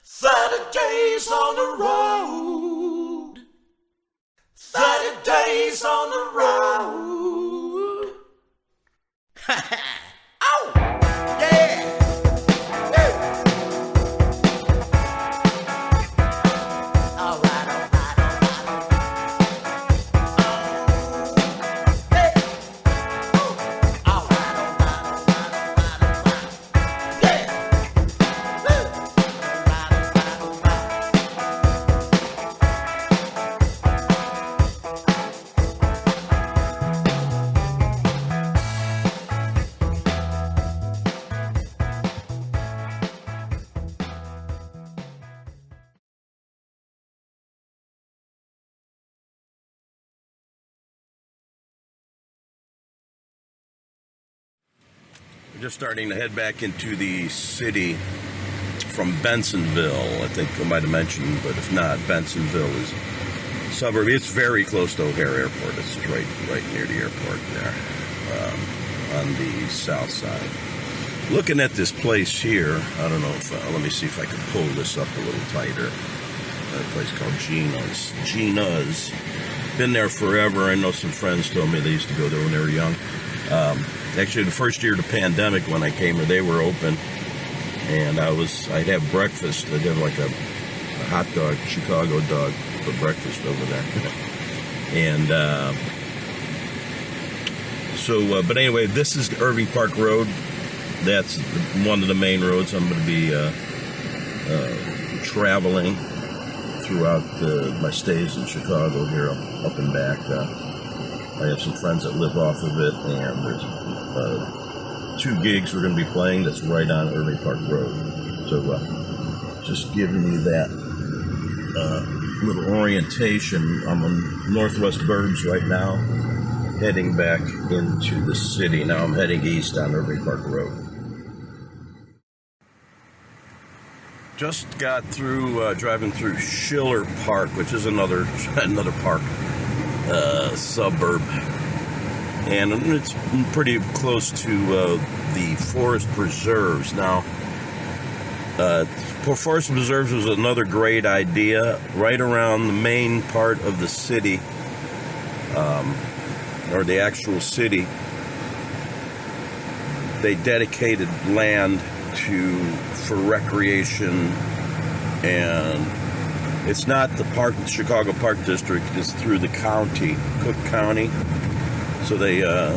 Saturdays on the road. 30 days on the road. Oh, yeah. Woo. All right, all right, all right. Hey. Ooh. All right, all right, all right, all right, all right. Yeah. Woo. All right, all right, all right. We're just starting to head back into the city from Bensonville. I think I might have mentioned, but if not, Bensonville is a suburb. It's very close to O'Hare Airport. It's right near the airport there, on the south side. Looking at this place here, I don't know if, let me see if I can pull this up a little tighter. A place called Gina's. Gina's. Been there forever. I know some friends told me they used to go there when they were young. Actually, the first year of the pandemic when I came here, they were open, and I'd have breakfast. I'd have like a hot dog, Chicago dog for breakfast over there. And but anyway, this is Irving Park Road. That's one of the main roads I'm going to be traveling throughout my stays in Chicago here, up and back. I have some friends that live off of it, and there's 2 gigs we're going to be playing that's right on Irving Park Road. So just giving you that little orientation. I'm on Northwest Burbs right now, heading back into the city. Now I'm heading east on Irving Park Road. Just got through driving through Schiller Park, which is another park. Suburb, and it's pretty close to the forest preserves. Now, forest preserves was another great idea right around the main part of the city, or the actual city. They dedicated land for recreation, and it's not the Chicago Park District. It's through the county, Cook County. So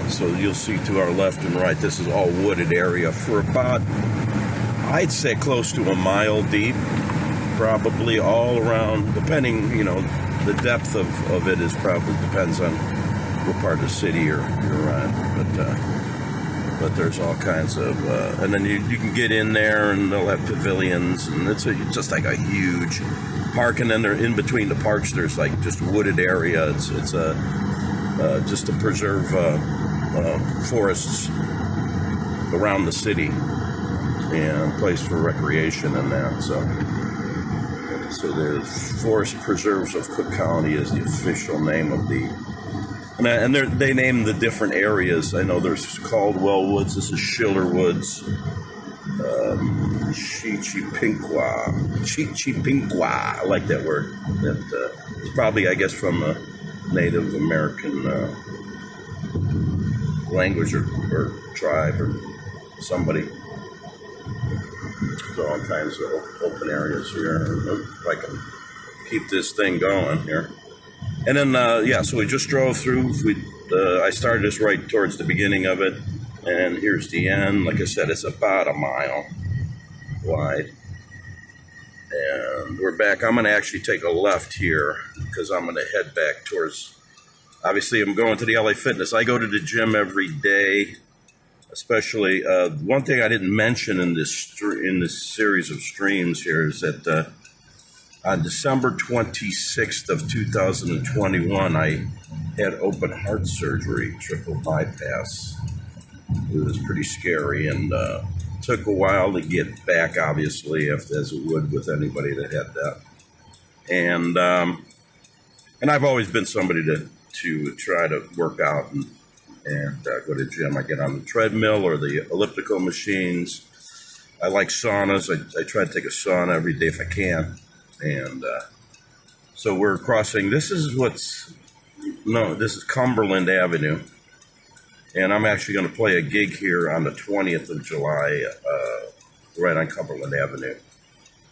so you'll see to our left and right, this is all wooded area for about, I'd say close to a mile deep, probably all around, depending, the depth of it is probably depends on what part of the city you're on. But there's all kinds of, and then you can get in there and they'll have pavilions, and it's just like a huge park, and then in between the parks there's like just wooded area. It's just to preserve forests around the city and place for recreation and that. So the Forest Preserves of Cook County is the official name of the. And they name the different areas. I know there's Caldwell Woods. This is Schiller Woods. Chichipinqua. I like that word. It's probably, I guess, from a Native American language or tribe or somebody. So all kinds of open areas here. If I can keep this thing going here. And then, so we just drove through. I started this right towards the beginning of it, and here's the end. Like I said, it's about a mile wide. And we're back. I'm going to actually take a left here because I'm going to head back towards, obviously, I'm going to the LA Fitness. I go to the gym every day, especially. One thing I didn't mention in this series of streams here is that on December 26th of 2021, I had open heart surgery, triple bypass. It was pretty scary, and took a while to get back, obviously, as it would with anybody that had that. And I've always been somebody to try to work out and go to the gym. I get on the treadmill or the elliptical machines. I like saunas. I try to take a sauna every day if I can. And so we're crossing. This is Cumberland Avenue. And I'm actually going to play a gig here on the 20th of July, right on Cumberland Avenue.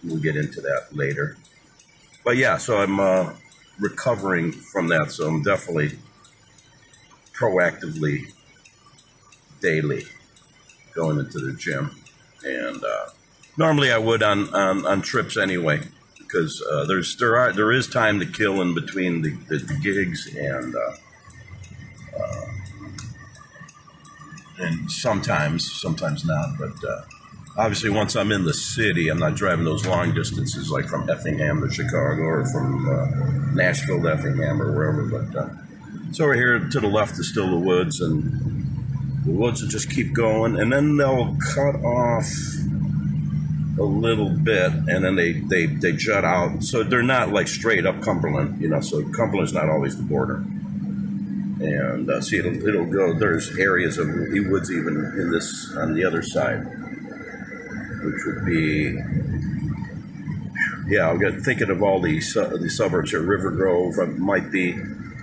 We'll get into that later. But yeah, so I'm recovering from that. So I'm definitely proactively daily going into the gym. And normally I would on trips anyway, because there is time to kill in between the gigs, and sometimes not. But obviously, once I'm in the city, I'm not driving those long distances like from Effingham to Chicago or from Nashville to Effingham or wherever. But so over here to the left is still the woods, and the woods will just keep going, and then they'll cut off a little bit, and then they jut out. So they're not like straight up Cumberland, so Cumberland's not always the border. And see, it'll go. There's areas of woods even in this on the other side, which would be, yeah. I'll get thinking of all the suburbs here. River Grove might be.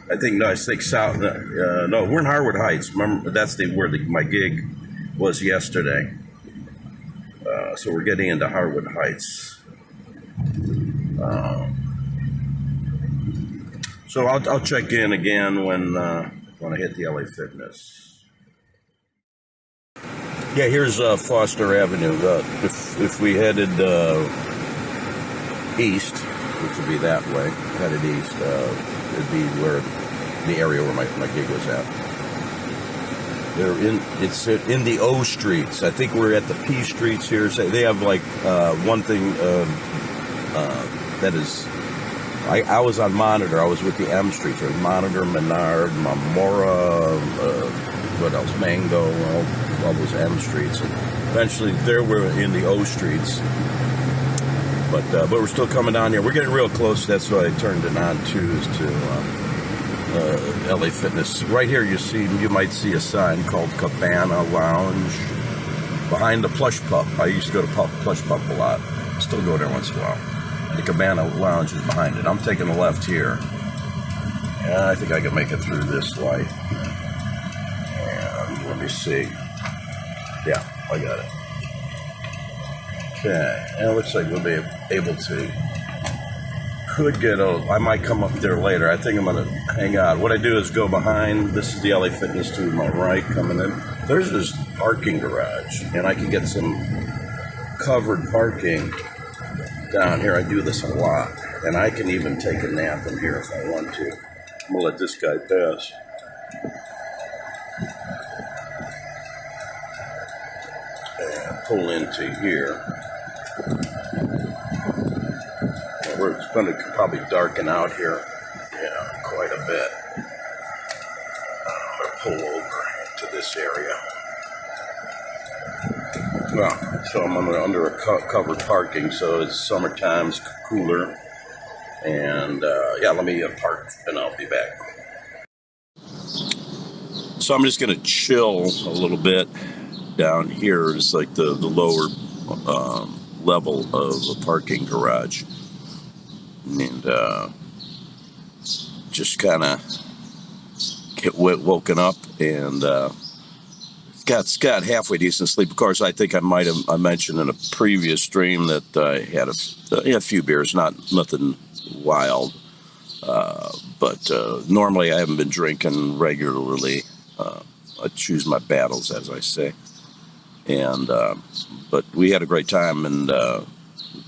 I think south. No, we're in Harwood Heights. Remember, that's where my gig was yesterday. So we're getting into Harwood Heights. So I'll check in again when I hit the LA Fitness. Yeah, here's Foster Avenue. If we headed east, which would be that way, headed east, it'd be where the area where my gig was at. It's in the O streets. I think we're at the P streets here. So they have like one thing that is. I was on Monitor. I was with the M streets. There's Monitor, Menard, Mamora, what else? Mango, all those M streets. And eventually, there we're in the O streets. But we're still coming down here. We're getting real close. That's why I turned it on to LA Fitness. Right here, you might see a sign called Cabana Lounge behind the Plush Pup. I used to go to Plush Pup a lot. Still go there once in a while. The Cabana Lounge is behind it. I'm taking the left here. And I think I can make it through this light. And let me see. Yeah, I got it. Okay. And it looks like we'll be able to. I might come up there later. I think I'm going to hang out. What I do is go behind. This is the LA Fitness to my right coming in. There's this parking garage, and I can get some covered parking down here. I do this a lot, and I can even take a nap in here if I want to. I'm going to let this guy pass. And pull into here. It's going to probably darken out here, quite a bit. I'm going to pull over to this area. Well, so I'm under a covered parking, so it's summertime, it's cooler. And let me park and I'll be back. So I'm just going to chill a little bit down here. It's like the lower level of the parking garage. And just kind of get woken up and got halfway decent sleep. Of course, I think I mentioned in a previous stream that I had a few beers, nothing wild, but normally I haven't been drinking regularly. I choose my battles, as I say, and but we had a great time and.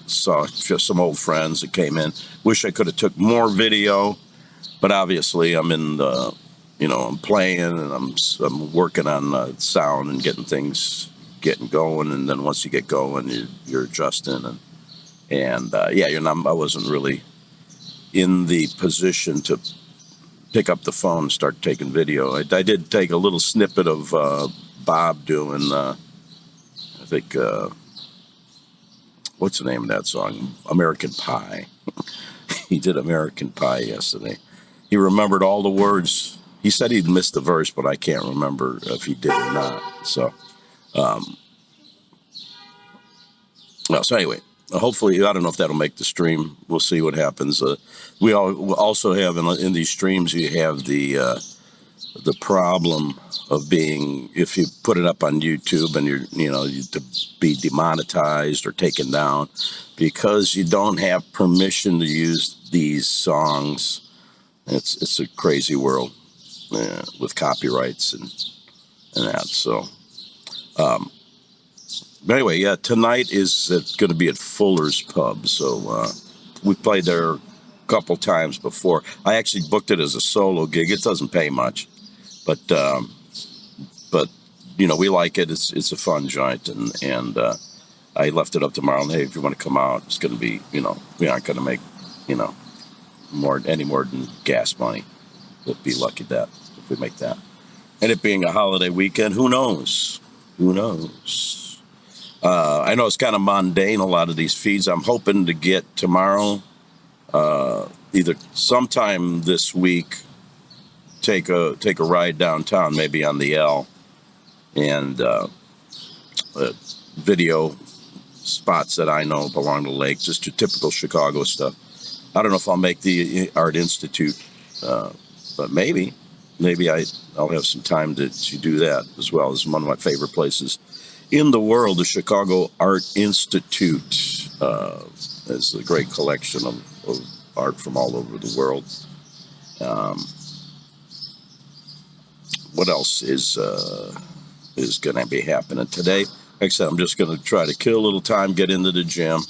Saw just some old friends that came in. Wish I could have took more video, but obviously I'm in the, I'm playing and I'm working on sound and getting things going. And then once you get going, you're adjusting and I wasn't really in the position to pick up the phone and start taking video. I did take a little snippet of Bob doing, I think. What's the name of that song? American Pie. He did American Pie yesterday. He remembered all the words. He said he'd missed the verse, but I can't remember if he did or not. So, Well, so anyway, hopefully, I don't know if that'll make the stream. We'll see what happens. We also have in these streams, you have the problem of being, if you put it up on YouTube and you to be demonetized or taken down because you don't have permission to use these songs. It's a crazy world with copyrights and that. So, but anyway, yeah, tonight is going to be at Fuller's Pub. So we played there a couple times before. I actually booked it as a solo gig. It doesn't pay much, but we like it. It's a fun joint, and I left it up to Marlon. Hey, if you want to come out, it's going to be, we aren't going to make, any more than gas money. We'll be lucky that if we make that. And it being a holiday weekend, who knows? Who knows? I know it's kind of mundane, a lot of these feeds. I'm hoping to get tomorrow, either sometime this week, take a ride downtown, maybe on the L, and video spots that I know along the lake, just your typical Chicago stuff. I don't know if I'll make the Art Institute, but maybe I'll have some time to do that as well. It's one of my favorite places in the world. The Chicago Art Institute is a great collection of art from all over the world. What else is going to be happening today? Like I said, I'm just going to try to kill a little time, get into the gym.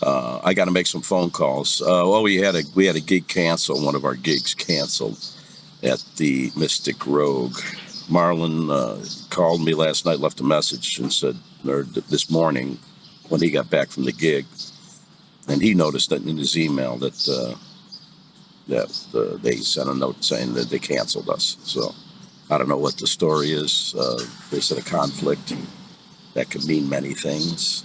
I got to make some phone calls. We had a gig canceled. One of our gigs canceled at the Mystic Rogue. Marlon called me last night, left a message, and said, or this morning when he got back from the gig, and he noticed that in his email that they sent a note saying that they canceled us. So I don't know what the story is. They said a conflict that could mean many things.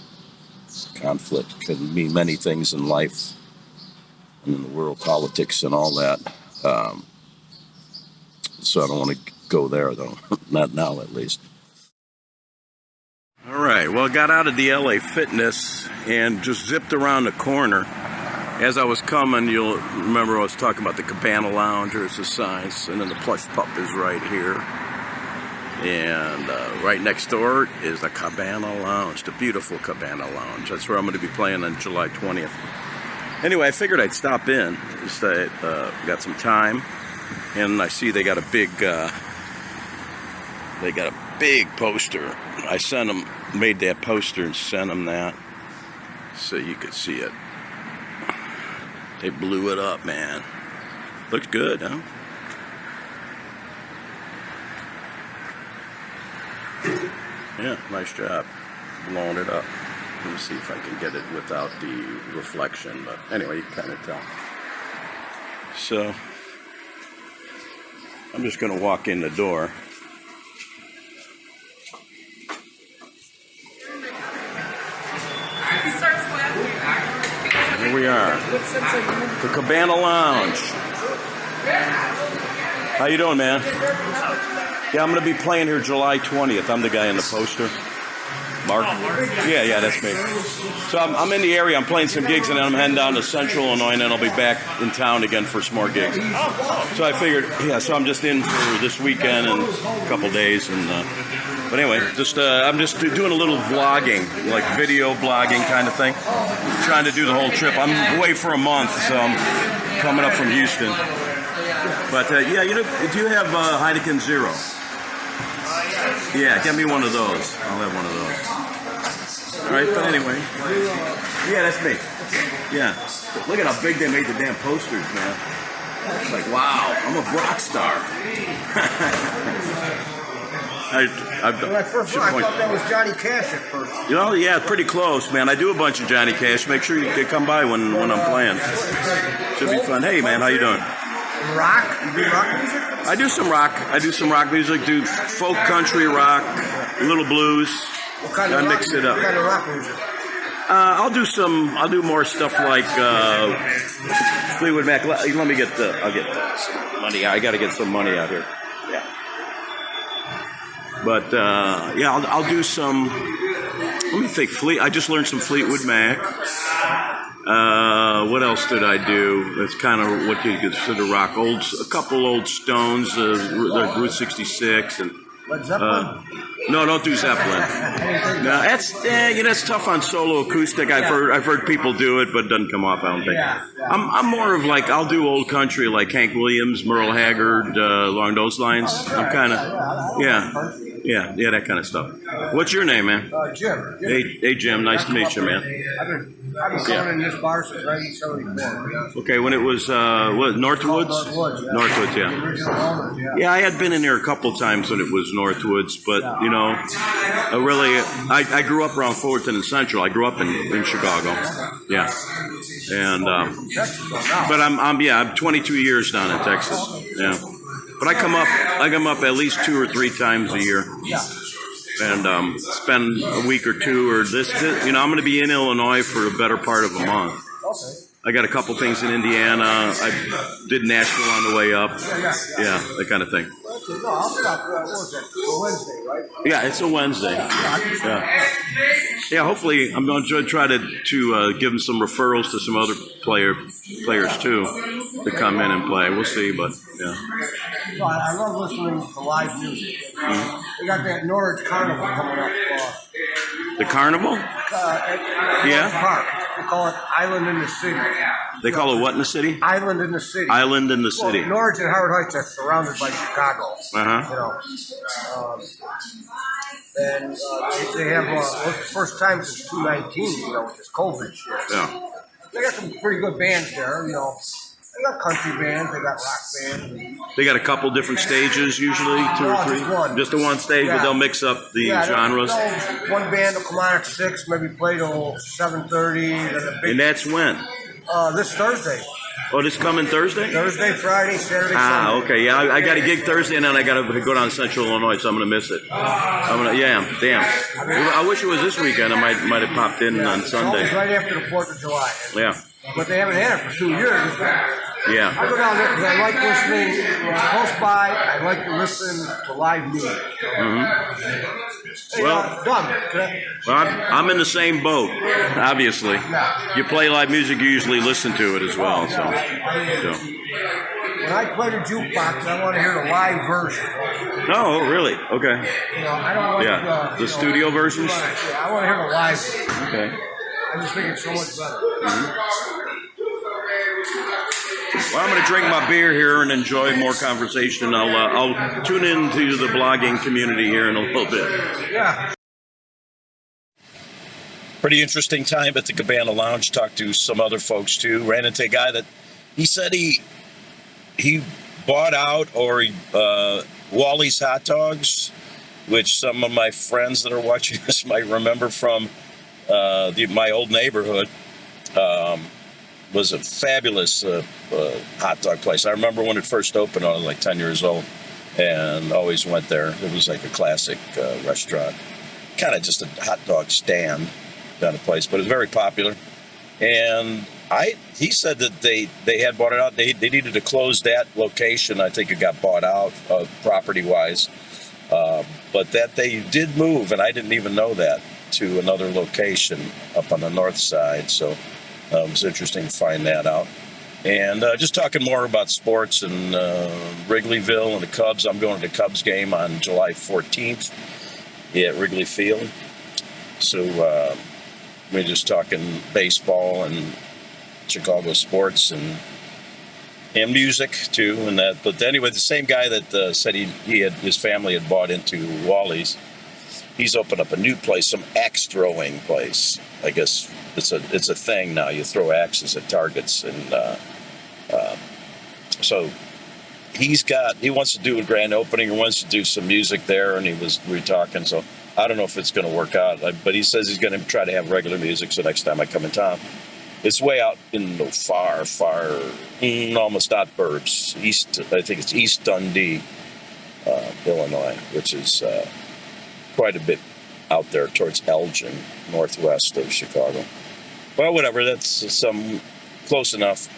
Conflict can mean many things in life and in the world, politics and all that. So I don't want to go there, though. Not now, at least. All right. Well, I got out of the LA Fitness and just zipped around the corner. As I was coming, you'll remember I was talking about the Cabana Lounge. There's the signs, and then the Plush Pup is right here. And right next door is the Cabana Lounge, the beautiful Cabana Lounge. That's where I'm going to be playing on July 20th. Anyway, I figured I'd stop in. Just got some time, and I see they got a big poster. I made that poster and sent them that so you could see it. They blew it up, man. Looks good, huh? Yeah, nice job blowing it up. Let me see if I can get it without the reflection, but anyway, you can kind of tell. So I'm just going to walk in the door. Here we are, the Cabana Lounge. How you doing, man? Yeah, I'm going to be playing here July 20th. I'm the guy in the poster. Mark? Yeah, that's me. So I'm in the area. I'm playing some gigs, and then I'm heading down to Central Illinois, and then I'll be back in town again for some more gigs. So I figured, so I'm just in for this weekend and a couple days. But anyway, I'm just doing a little vlogging, like video blogging kind of thing. Trying to do the whole trip. I'm away for a month, so I'm coming up from Houston. But do you have Heineken Zero? Yeah, get me one of those. I'll have one of those. All right, but anyway. Yeah, that's me. Yeah. Look at how big they made the damn posters, man. It's like, wow, I'm a rock star. When I first saw it, I thought that was Johnny Cash at first. Yeah, pretty close, man. I do a bunch of Johnny Cash. Make sure you come by when I'm playing. Should be fun. Hey, man, how you doing? Rock? You do rock music? I do some rock music. Do folk, country, rock, a little blues. What kind of I rock mix it up. What kind of rock music? I'll do more stuff like Fleetwood Mac. Let me get some money. I got to get some money out here. Yeah. But I'll do some Let me think. I just learned some Fleetwood Mac. What else did I do? That's kind of what you consider rock. A couple old Stones, like Route 66, and Led Zeppelin? no, don't do Zeppelin. No, that's tough on solo acoustic. I've heard people do it, but it doesn't come off. I don't think. I'm more of like I'll do old country like Hank Williams, Merle Haggard, along those lines. I'm kind of yeah, that kind of stuff. What's your name, man? Jim. Hey, Jim. Nice to meet you, man. I've been coming in this bar since 1974. Okay, when it was what, Northwoods? Northwoods, yeah. The original owners, Yeah, I had been in there a couple times when it was Northwoods, but you know, I grew up around Fullerton and Central. I grew up in Chicago. Yeah, and but I'm 22 years down in Texas. Yeah, but I come up at least 2 or 3 times a year. And spend a week or two, or this I'm going to be in Illinois for a better part of a month. I got a couple things in Indiana. I did Nashville on the way up. Yeah, that kind of thing. No, I'll stop. What was that? Wednesday, right? Yeah, it's a Wednesday. Yeah, hopefully I'm going to try to give them some referrals to some other players too to come in and play. We'll see, but yeah. No, I love listening to live music. We got that Norwich Carnival coming up. The Carnival? At Park. They call it Island in the City. They call it what in the city? Island in the City. Island in the City. Well, Norwich and Howard Heights are surrounded by Chicago. And they have it's the first time since 2019, with this COVID shit. Yeah. They got some pretty good bands there, They got country bands, they got rock bands. They got a couple different stages usually, 2 or 3? Just one. Just the one stage, but they'll mix up the genres. One band will come on at 6, maybe play till 7:30. And that's when? This Thursday. Oh, this coming Thursday? Thursday, Friday, Saturday, Sunday. Okay, yeah. I got a gig Thursday, and then I got to go down to Central Illinois, so I'm going to miss it. Damn. I wish it was this weekend. I might have popped in on Sunday. It's right after the 4th of July. Yeah. But they haven't had it for 2 years. Yeah. I go down there because I like listening. It's close by. I like to listen to live music. Hey, Doug. I'm in the same boat, obviously. You play live music, you usually listen to it as well. So. When I play the jukebox, I want to hear the live version. No, really? Okay. I don't like the studio versions? Yeah, I want to hear the live version. Okay. I just think it's so much better. Well, I'm going to drink my beer here and enjoy more conversation. I'll tune into the blogging community here in a little bit. Yeah. Pretty interesting time at the Cabana Lounge. Talked to some other folks too. Ran into a guy that he said he bought out Wally's Hot Dogs, which some of my friends that are watching this might remember from my old neighborhood. Was a fabulous hot dog place. I remember when it first opened, I was like 10 years old and always went there. It was like a classic restaurant, kind of just a hot dog stand kind of place, but it was very popular. And he said that they had bought it out. They needed to close that location. I think it got bought out property-wise, but that they did move, and I didn't even know that, to another location up on the north side. So it was interesting to find that out. And just talking more about sports and Wrigleyville and the Cubs. I'm going to the Cubs game on July 14th at Wrigley Field. So we're just talking baseball and Chicago sports and music too. And that. But anyway, the same guy that said his family had bought into Wally's, he's opened up a new place, some axe throwing place. I guess it's a thing now. You throw axes at targets, and so he wants to do a grand opening, or wants to do some music there, and we were talking. So I don't know if it's going to work out, but he says he's going to try to have regular music. So next time I come in town, it's way out in the far, almost not burbs, east. I think it's East Dundee, Illinois, which is quite a bit out there towards Elgin, northwest of Chicago. Well, whatever, that's some close enough,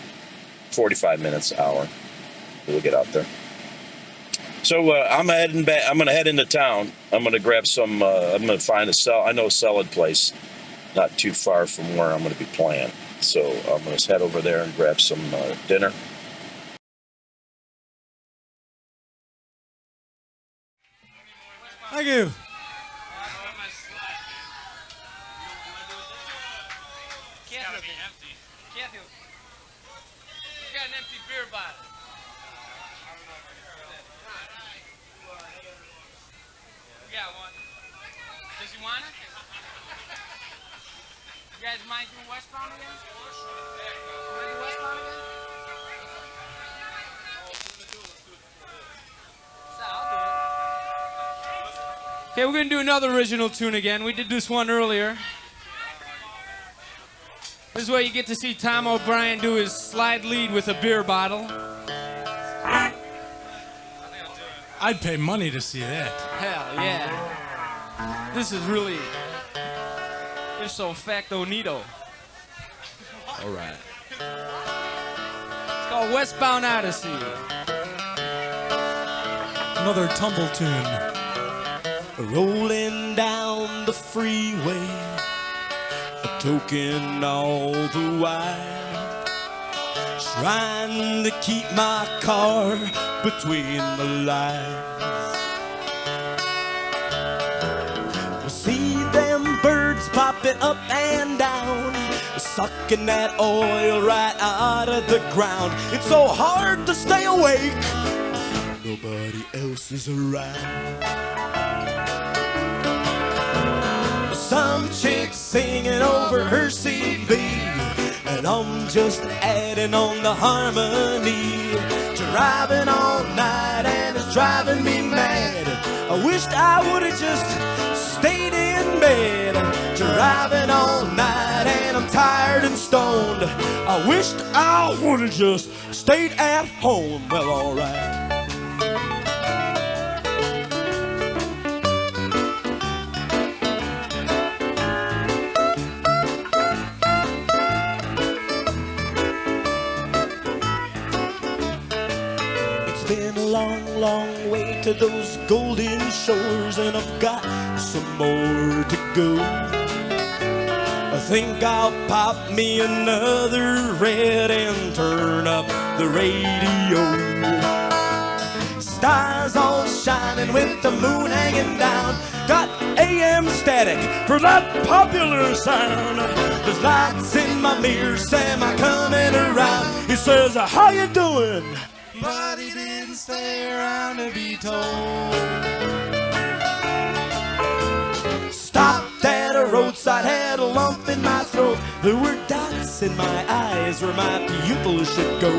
45 minutes, hour, we'll get out there. So I'm heading back. I'm going to head into town. I'm going to grab some. I'm going to find I know a salad place, not too far from where I'm going to be playing. So I'm going to head over there and grab some dinner. Thank you. Kathy, we got an empty beer bottle. We got one. Does he want it? You guys mind doing westbound again? Mind doing westbound again? So I'll do it. Okay, we're gonna do another original tune again. We did this one earlier. This is where you get to see Tom O'Brien do his slide lead with a beer bottle. I'd pay money to see that. Hell yeah. This is really ipso facto nito. All right. It's called Westbound Odyssey. Another tumble tune. Rolling down the freeway, toking all the while, trying to keep my car between the lines. See them birds popping up and down, sucking that oil right out of the ground. It's so hard to stay awake, nobody else is around. Some chick singing over her CD, and I'm just adding on the harmony. Driving all night and it's driving me mad. I wished I would've just stayed in bed. Driving all night and I'm tired and stoned. I wished I would've just stayed at home. Well, alright. Been a long, long way to those golden shores, and I've got some more to go. I think I'll pop me another red and turn up the radio. Stars all shining with the moon hanging down. Got AM static for that popular sound. There's lights in my mirrors, am I coming around? He says, how you doing? But he didn't stay around to be told. Stopped at a roadside, had a lump in my throat. There were dots in my eyes where my pupils should go.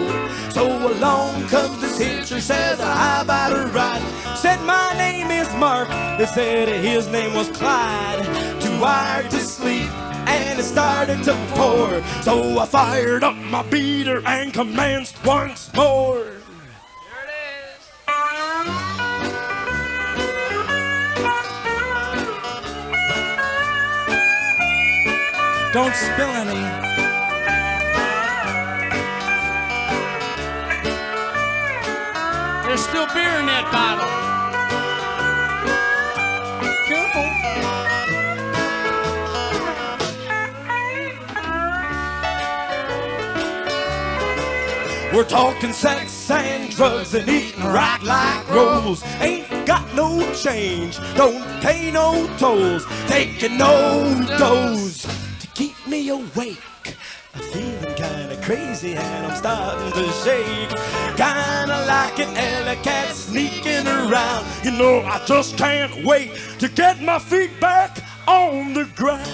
So along comes this hitcher, says, how about a ride? Said, my name is Mark. They said his name was Clyde. Too wired to sleep, and it started to pour. So I fired up my beater and commenced once more. Don't spill any. There's still beer in that bottle. Careful. We're talking sex and drugs and eating right like rolls. Ain't got no change, don't pay no tolls, taking no dose to keep me awake. I'm feeling kinda crazy and I'm starting to shake. Kinda like an alley cat sneaking around. You know, I just can't wait to get my feet back on the ground.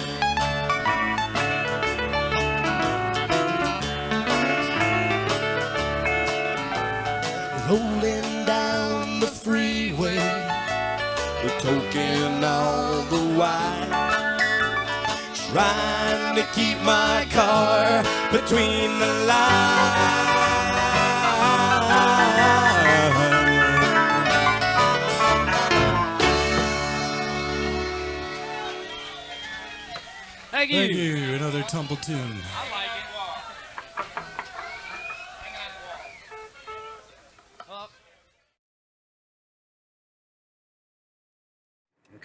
Rolling down the freeway, toking all the while, trying to keep my car between the lines. Thank you. Thank you. Another tumble tune. I like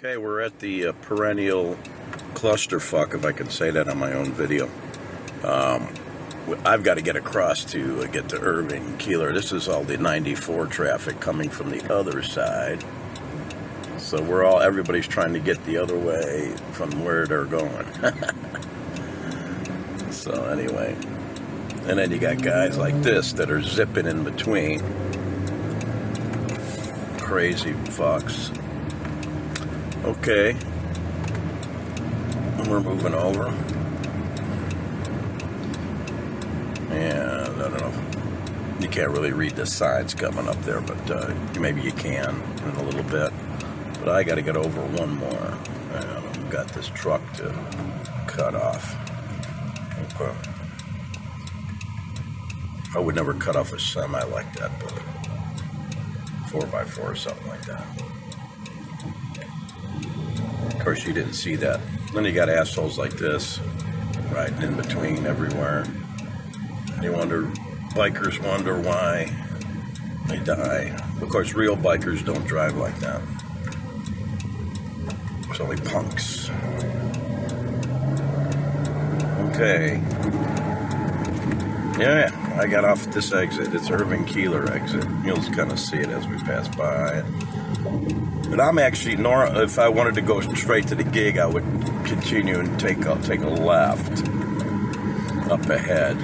Okay, we're at the perennial clusterfuck, if I can say that on my own video. I've got to get across to get to Irving, Keeler. This is all the 94 traffic coming from the other side. So everybody's trying to get the other way from where they're going. So anyway, and then you got guys like this that are zipping in between. Crazy fucks. Okay, we're moving over, and I don't know, you can't really read the signs coming up there, but maybe you can in a little bit. But I got to get over one more, and I've got this truck to cut off. Okay. I would never cut off a semi like that, but 4x4 or something like that. Of course, you didn't see that. Then you got assholes like this riding in between everywhere. Bikers wonder why they die. Of course, real bikers don't drive like that. It's only punks. Okay. Yeah, I got off at this exit. It's Irving Keeler exit. You'll kind of see it as we pass by. But I'm actually, if I wanted to go straight to the gig, I would continue and take a left up ahead.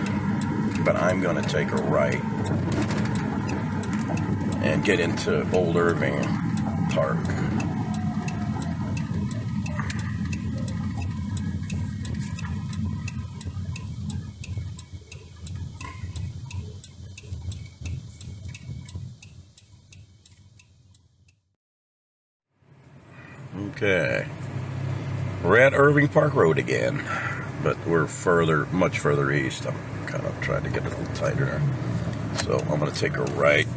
But I'm going to take a right and get into Old Irving Park. Okay, we're at Irving Park Road again, but we're much further east. I'm kind of trying to get a little tighter, so I'm going to take a right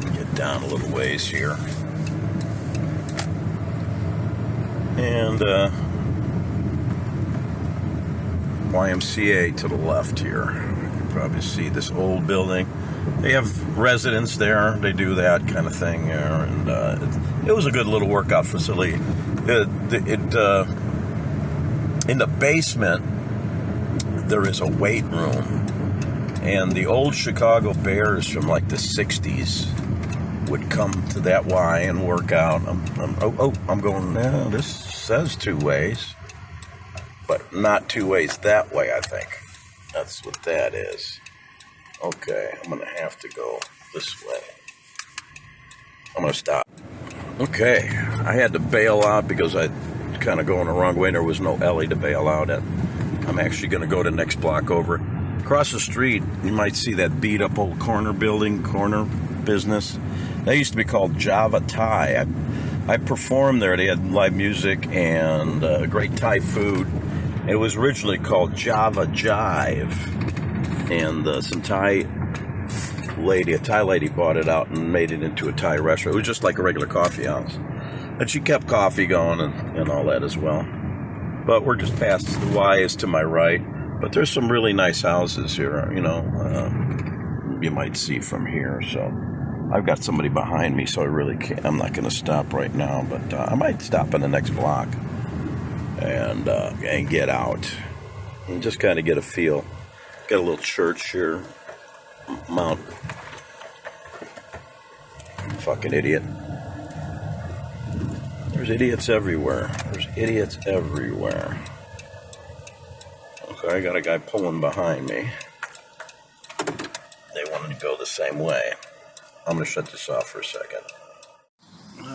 and get down a little ways here, and YMCA to the left here. You can probably see this old building. They have residents there. They do that kind of thing there, and it was a good little workout facility. In the basement, there is a weight room, and the old Chicago Bears from like the '60s would come to that Y and work out. I'm going. No, this says 2 ways, but not 2 ways that way. I think that's what that is. Okay, I'm going to have to go this way. I'm going to stop. Okay, I had to bail out because I was kind of going the wrong way. There was no alley to bail out at. I'm actually going to go to the next block over. Across the street, you might see that beat-up old corner business. That used to be called Java Thai. I performed there. They had live music and great Thai food. It was originally called Java Jive. And some a Thai lady bought it out and made it into a Thai restaurant. It was just like a regular coffee house. And she kept coffee going and all that as well. But we're just past the Y is to my right. But there's some really nice houses here, you might see from here. So I've got somebody behind me, so I really can't. I'm not going to stop right now, but I might stop in the next block and get out and just kind of get a feel. Got a little church here. Mount. Fucking idiot. There's idiots everywhere. Okay, I got a guy pulling behind me. They wanted to go the same way. I'm going to shut this off for a second.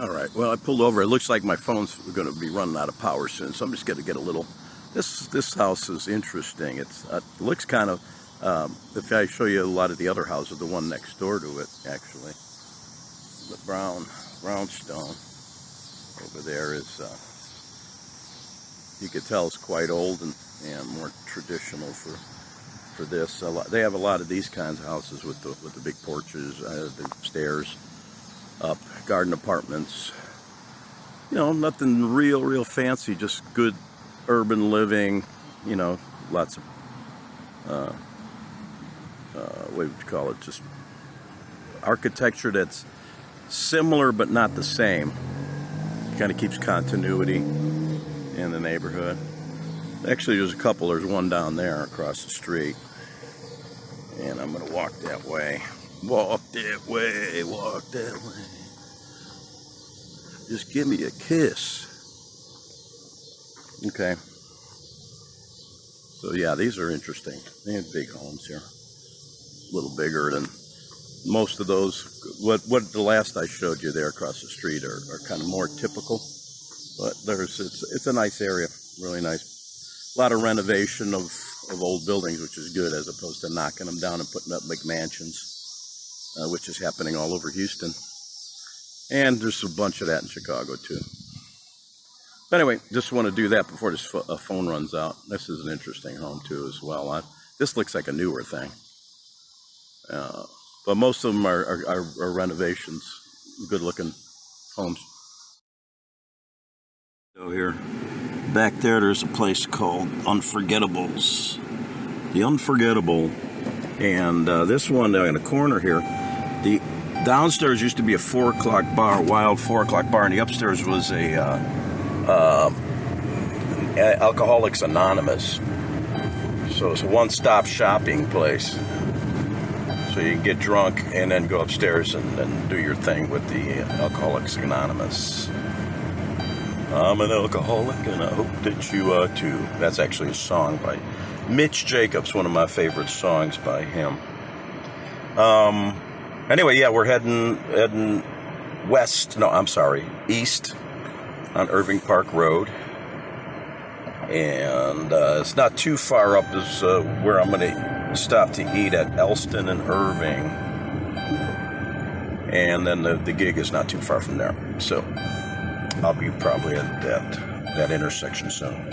All right, well, I pulled over. It looks like my phone's going to be running out of power soon, so I'm just going to get a little... This house is interesting. It looks kind of... if I show you a lot of the other houses, the one next door to it, actually, the brownstone over there is, you could tell it's quite old and more traditional for this. They have a lot of these kinds of houses with the big porches, the stairs up, garden apartments. Nothing real fancy, just good urban living. Lots of what would you call it? Just architecture that's similar but not the same. kind of keeps continuity in the neighborhood. Actually, there's a couple. There's one down there across the street. And I'm going to walk that way. Walk that way. Walk that way. Just give me a kiss. Okay. So yeah, these are interesting. They have big homes here. A little bigger than most of those. What the last I showed you there across the street are kind of more typical. But it's a nice area. Really nice. A lot of renovation of old buildings, which is good, as opposed to knocking them down and putting up big mansions, which is happening all over Houston. And there's a bunch of that in Chicago too. But anyway, just want to do that before this phone runs out. This is an interesting home too as well. This looks like a newer thing. But most of them are renovations, good looking homes. So here, back there's a place called Unforgettables. The Unforgettable. And this one in the corner here, the downstairs used to be a 4 o'clock bar, wild 4 o'clock bar, and the upstairs was a Alcoholics Anonymous. So it's a one-stop shopping place. So you can get drunk and then go upstairs and do your thing with the Alcoholics Anonymous. I'm an alcoholic and I hope that you are too. That's actually a song by Mitch Jacobs, one of my favorite songs by him. Anyway, yeah, we're heading east on Irving Park Road. And it's not too far up as where I'm going to stop to eat at Elston and Irving. And then the gig is not too far from there. So I'll be probably at that intersection soon.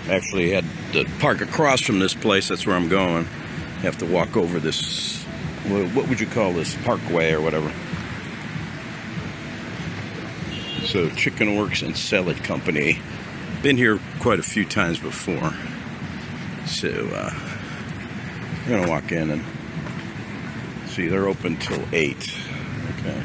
Actually had to park across from this place. That's where I'm going. Have to walk over this, what would you call this, parkway or whatever. So Chicken Works and Salad Company. Been here quite a few times before. So we're gonna walk in and see. They're open till 8. Okay.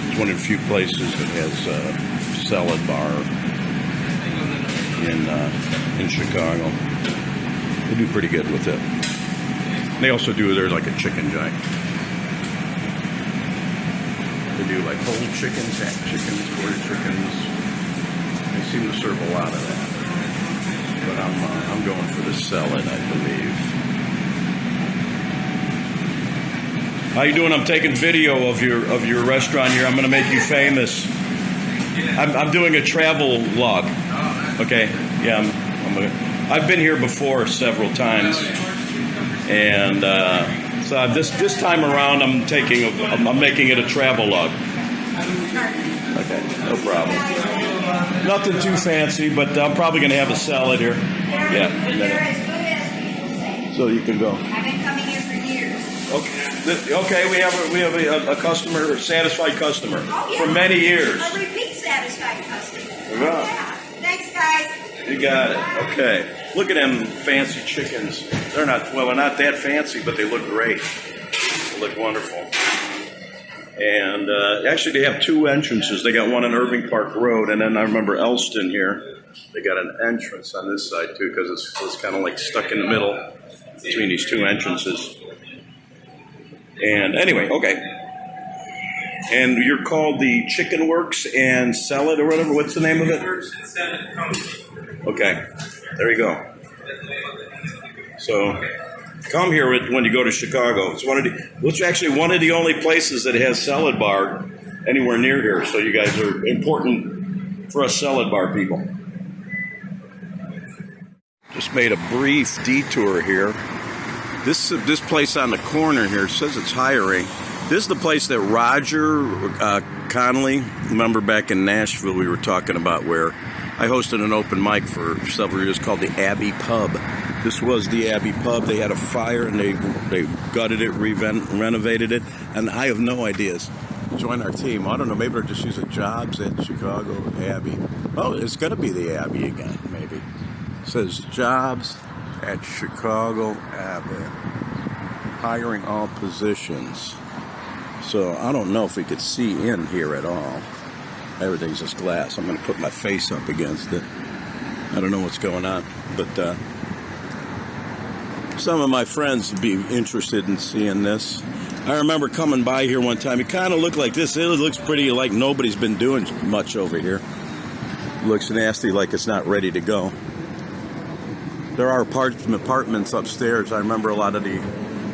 It's one of the few places that has a salad bar in Chicago. They do pretty good with it. They also do, there's like a chicken joint. They do like whole chickens, half chickens, quarter chickens. They seem to serve a lot of that. But I'm going for the salad, I believe. How you doing? I'm taking video of your restaurant here. I'm going to make you famous. I'm doing a travel vlog. Okay. Yeah. I've been here before several times, and so this time around I'm making it a travel log. Okay. No problem. Nothing too fancy, but I'm probably going to have a salad here. Yeah. So you can go. I've been coming here for years. Okay, we have a customer, a satisfied customer for many years. A repeat satisfied customer. Yeah. Thanks, guys. You got it. Okay. Look at them fancy chickens. They're not that fancy, but they look great. They look wonderful. And actually, they have 2 entrances. They got one on Irving Park Road, and then I remember Elston here. They got an entrance on this side too, because it's kind of like stuck in the middle between these 2 entrances. And anyway, okay. And you're called the Chicken Works and Salad or whatever. What's the name of it? Okay. There you go. So come here when you go to Chicago. It's actually one of the only places that has salad bar anywhere near here. So you guys are important for us salad bar people. Just made a brief detour here. This place on the corner here says it's hiring. This is the place that Roger Connolly, remember back in Nashville we were talking about, where I hosted an open mic for several years called the Abbey Pub. This was the Abbey Pub. They had a fire and they gutted it, renovated it, and I have no ideas join our team. I don't know, maybe they're just using jobs at Chicago Abbey. Oh, it's going to be the Abbey again, maybe. It says jobs at Chicago Abbey. Hiring all positions. So I don't know if we could see in here at all. Everything's just glass. I'm going to put my face up against it. I don't know what's going on, but some of my friends would be interested in seeing this. I remember coming by here one time. It kind of looked like this. It looks pretty like nobody's been doing much over here. Looks nasty, like it's not ready to go. There are apartments upstairs. I remember a lot of the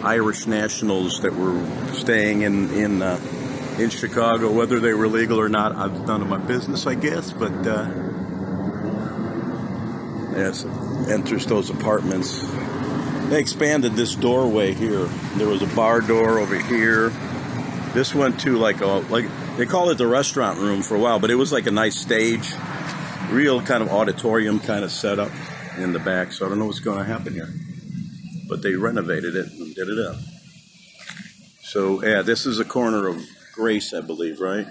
Irish nationals that were staying in Chicago, whether they were legal or not. I've none of my business, I guess, but yes, enters those apartments. They expanded this doorway here. There was a bar door over here. This went to like they call it the restaurant room for a while, but it was like a nice stage, real kind of auditorium kind of setup in the back. So I don't know what's going to happen here, but they renovated it and did it up. So yeah, this is a corner of Grace, I believe, right?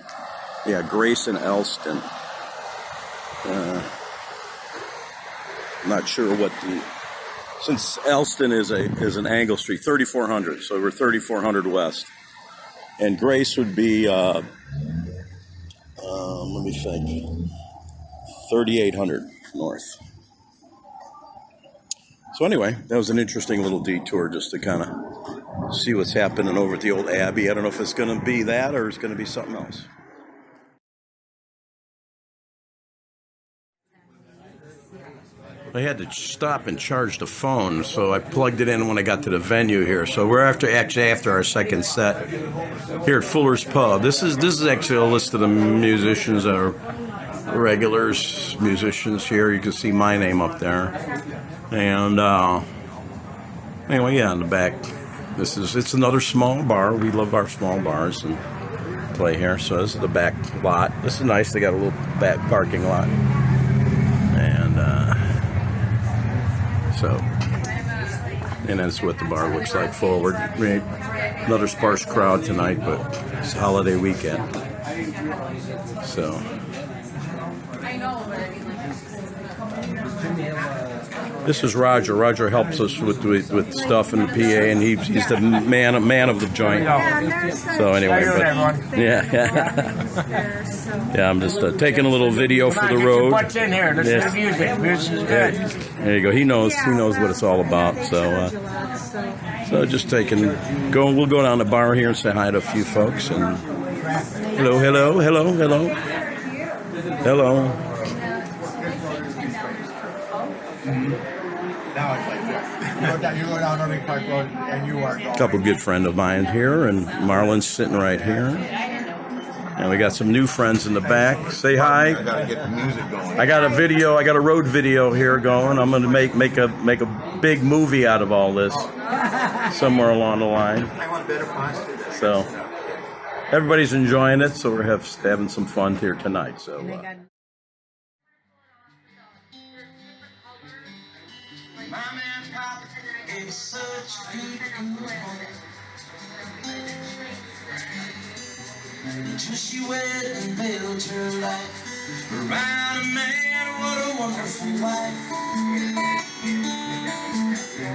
Yeah, Grace and Elston. Not sure what since Elston is an angle street, 3400, so we're 3400 west, and Grace would be let me think, 3800 north. So anyway, that was an interesting little detour just to kind of see what's happening over at the old Abbey. I don't know if it's going to be that or it's going to be something else. I had to stop and charge the phone, so I plugged it in when I got to the venue here. So we're actually after our second set here at Fuller's Pub. This is actually a list of the musicians that are regulars, musicians here. You can see my name up there. And anyway, yeah, in the back, it's another small bar. We love our small bars and play here. So this is the back lot. This is nice. They got a little back parking lot. And that's what the bar looks like forward. Another sparse crowd tonight, but it's a holiday weekend. So. This is Roger. Roger helps us with stuff in the PA, and he's the man of the joint. So anyway, yeah, I'm just taking a little video for the road. What's in here? This is music. Music is good. There you go. He knows what it's all about. So just we'll go down the bar here and say hi to a few folks. And hello. Now it's like that. You go down Irving Park Road and you are gone. A couple good friends of mine here, and Marlon's sitting right here. And we got some new friends in the back. Say hi. I gotta get the music going. I got a road video here going. I'm gonna make a big movie out of all this somewhere along the line. I want better fonts to this. So everybody's enjoying it, so we're having some fun here tonight. So. Mom and Pop gave such good until she went and built her life around a man. What a wonderful wife.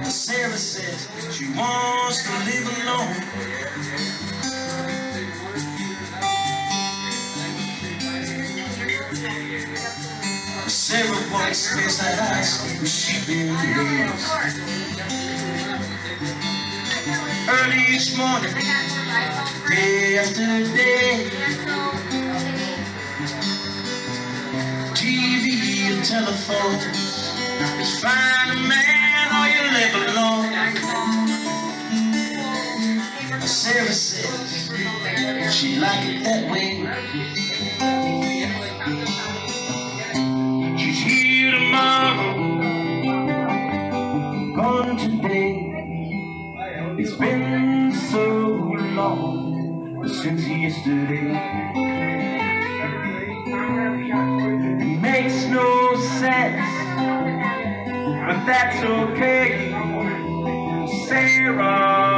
Sarah says she wants to live alone. Sarah once lives at house where she been raised. Early each morning, day after day, TV and telephones, just find a man or you live alone. Sarah says she like it that way. She's here tomorrow, gone today. It's been so long since yesterday. It makes no sense, but that's okay, Sarah.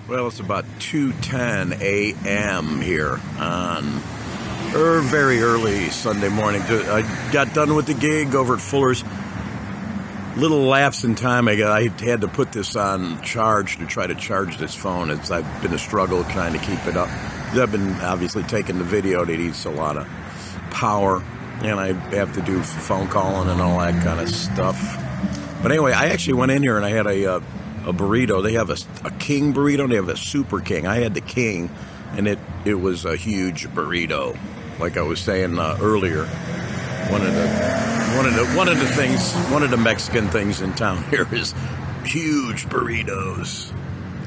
Well, it's about 2:10 a.m. here on very early Sunday morning. I got done with the gig over at Fuller's. Little lapse in time. I had to put this on charge to try to charge this phone. I've been a struggle trying to keep it up. I've been obviously taking the video. It eats a lot of power, and I have to do phone calling and all that kind of stuff. But anyway, I actually went in here and I had a burrito. They have a king burrito. They have a super king. I had the king, and it was a huge burrito. Like I was saying earlier, one of the Mexican things in town here is huge burritos.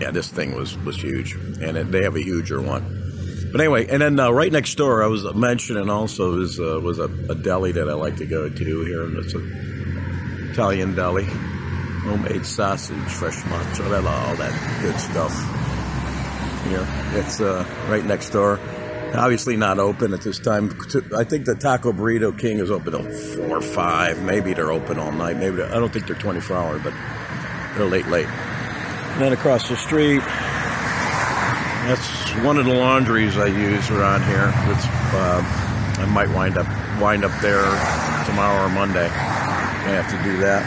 Yeah, this thing was huge, and they have a huger one. But anyway, and then right next door, I was mentioning also was a deli that I like to go to here, and it's an Italian deli, homemade sausage, fresh mozzarella, all that good stuff. Here, it's right next door. Obviously not open at this time. I think the Taco Burrito King is open till 4 or 5. Maybe they're open all night. Maybe I don't think they're 24 hours, but they're late. And then across the street, that's one of the laundries I use around here. I might wind up there tomorrow or Monday. I have to do that.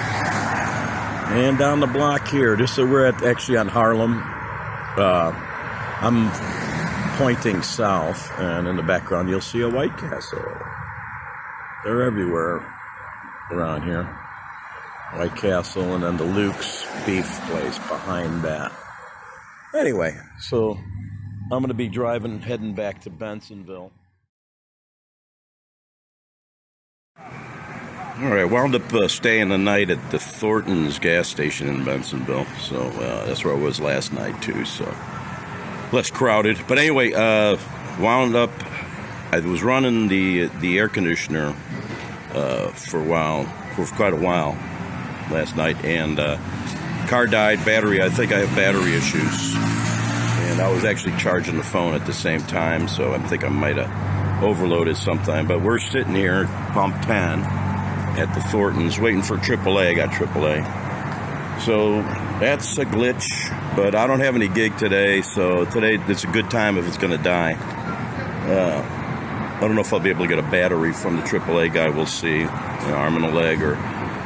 And down the block here, we're actually on Harlem. I'm pointing south, and in the background you'll see a White Castle. They're everywhere around here. White Castle, and then the Luke's beef place behind that. Anyway, so I'm going to be heading back to Bensonville. All right, wound up staying the night at the Thornton's gas station in Bensonville. So that's where I was last night too, so less crowded. But anyway, wound up, I was running the air conditioner for quite a while last night, and car died, I think I have battery issues, and I was actually charging the phone at the same time, so I think I might have overloaded sometime. But we're sitting here, pump 10, at the Thornton's, waiting for AAA. I got AAA. So that's a glitch, but I don't have any gig today, so today it's a good time if it's going to die. I don't know if I'll be able to get a battery from the AAA guy. We'll see, an arm and a leg, or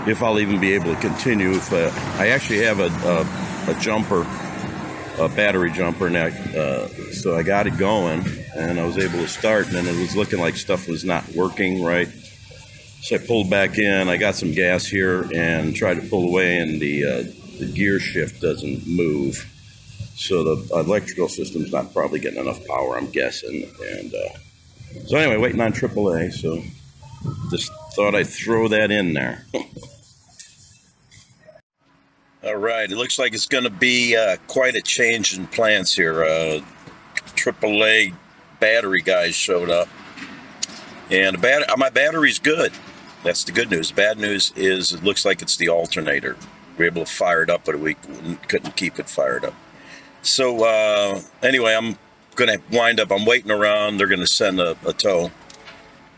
if I'll even be able to continue. If I actually have a jumper, a battery jumper now, so I got it going, and I was able to start, and then it was looking like stuff was not working right. So I pulled back in. I got some gas here and tried to pull away, and the gear shift doesn't move. So the electrical system's not probably getting enough power, I'm guessing. And so anyway, waiting on AAA. So just thought I'd throw that in there. All right, it looks like it's going to be quite a change in plans here. AAA battery guys showed up, and my battery's good. That's the good news. Bad news is it looks like it's the alternator. We were able to fire it up, but we couldn't keep it fired up. So anyway, I'm waiting around. They're going to send a tow,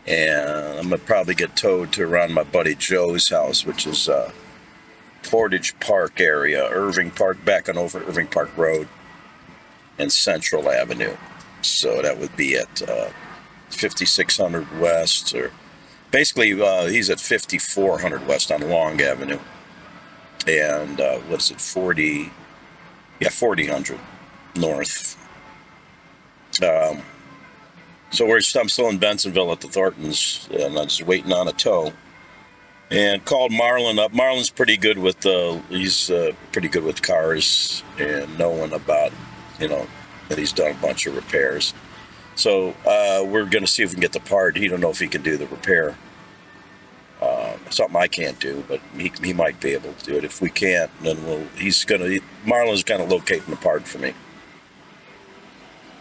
and I'm going to probably get towed to around my buddy Joe's house, which is Portage Park area, Irving Park, back on over Irving Park Road and Central Avenue. So that would be at 5600 West, or basically he's at 5400 West on Long Avenue, and what's it, 4000 North. So I'm still in Bensonville at the Thornton's, and I'm just waiting on a tow. And called Marlon up. Marlon's pretty good with pretty good with cars, and knowing about, that he's done a bunch of repairs. So we're going to see if we can get the part. He don't know if he can do the repair. Something I can't do, but he might be able to do it. If we can't, then Marlon's going to locate the part for me,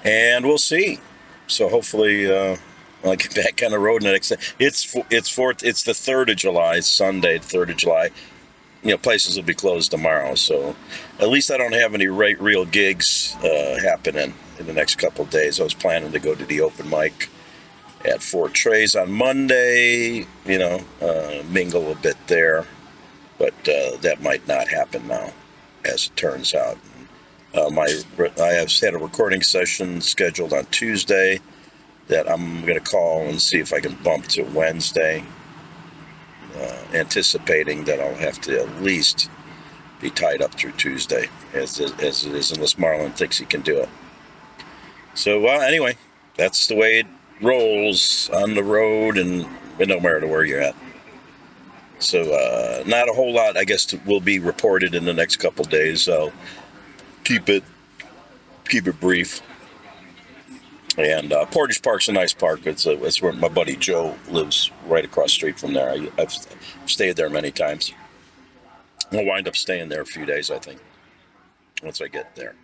and we'll see. So hopefully I'll get back on the road next. It's the 3rd of July, Sunday, 3rd of July. Places will be closed tomorrow, so at least I don't have any real gigs happening in the next couple of days. I was planning to go to the open mic at Fort Trays on Monday, mingle a bit there, but that might not happen now, as it turns out. I have had a recording session scheduled on Tuesday that I'm going to call and see if I can bump to Wednesday, anticipating that I'll have to at least be tied up through Tuesday, as it is, unless Marlon thinks he can do it. So, well, anyway, that's the way it rolls on the road, and it don't matter where you're at. So, not a whole lot, I guess, will be reported in the next couple days. So, keep it brief. And Portage Park's a nice park. It's where my buddy Joe lives, right across the street from there. I've stayed there many times. I'll wind up staying there a few days, I think, once I get there.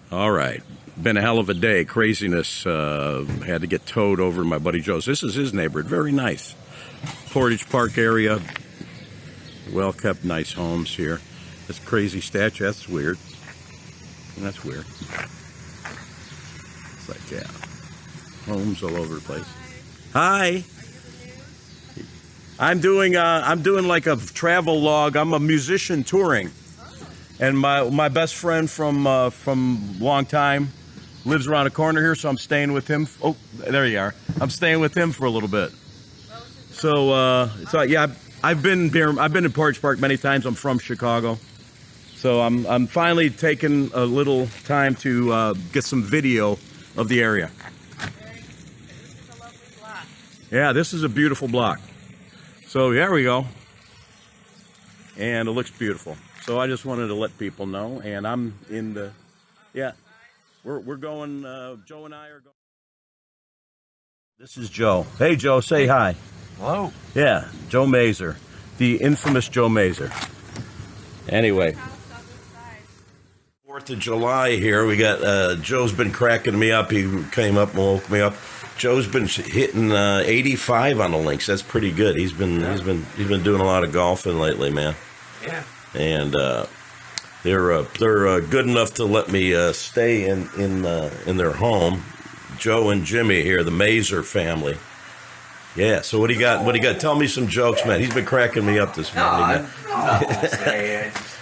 All right. Been a hell of a day. Craziness. Had to get towed over to my buddy Joe's. This is his neighborhood. Very nice. Portage Park area. Well-kept, nice homes here. This crazy statue, that's weird. That's weird. It's like, yeah. Homes all over the place. Hi. I'm doing like a travel log. I'm a musician touring, and my best friend from long time lives around the corner here, so I'm staying with him. Oh, there you are. I'm staying with him for a little bit. So yeah, I've been in Portage Park many times. I'm from Chicago, so I'm finally taking a little time to get some video of the area. This is a lovely block. Yeah, this is a beautiful block. So there we go, and it looks beautiful. So I just wanted to let people know, and I'm in the, yeah, we're going. Joe and I are going. This is Joe. Hey, Joe, say hi. Hello. Yeah, Joe Mazer, the infamous Joe Mazer. Anyway, 4th of July here. We got Joe's been cracking me up. He came up and woke me up. Joe's been hitting 85 on the links. That's pretty good. He's been doing a lot of golfing lately, man. Yeah. And they're good enough to let me stay in their home. Joe and Jimmy here, the Mazer family. Yeah. So what do you got? What do you got? Tell me some jokes, man. He's been cracking me up this morning.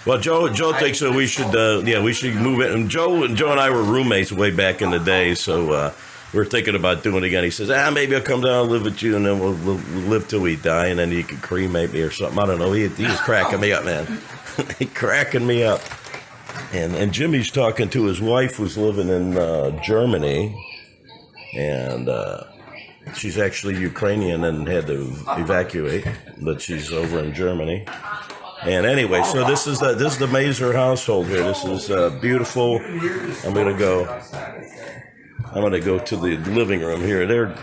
Well, Joe thinks that we should move it. And Joe and I were roommates way back in the day, so. We're thinking about doing it again. He says, maybe I'll come down and live with you, and then we'll live till we die, and then you can cremate me or something. I don't know. He was cracking me up, man. He cracking me up. And Jimmy's talking to his wife who's living in Germany, and she's actually Ukrainian and had to evacuate, but she's over in Germany. And anyway, so this is the Mazer household here. This is beautiful. I'm gonna go to the living room here. They're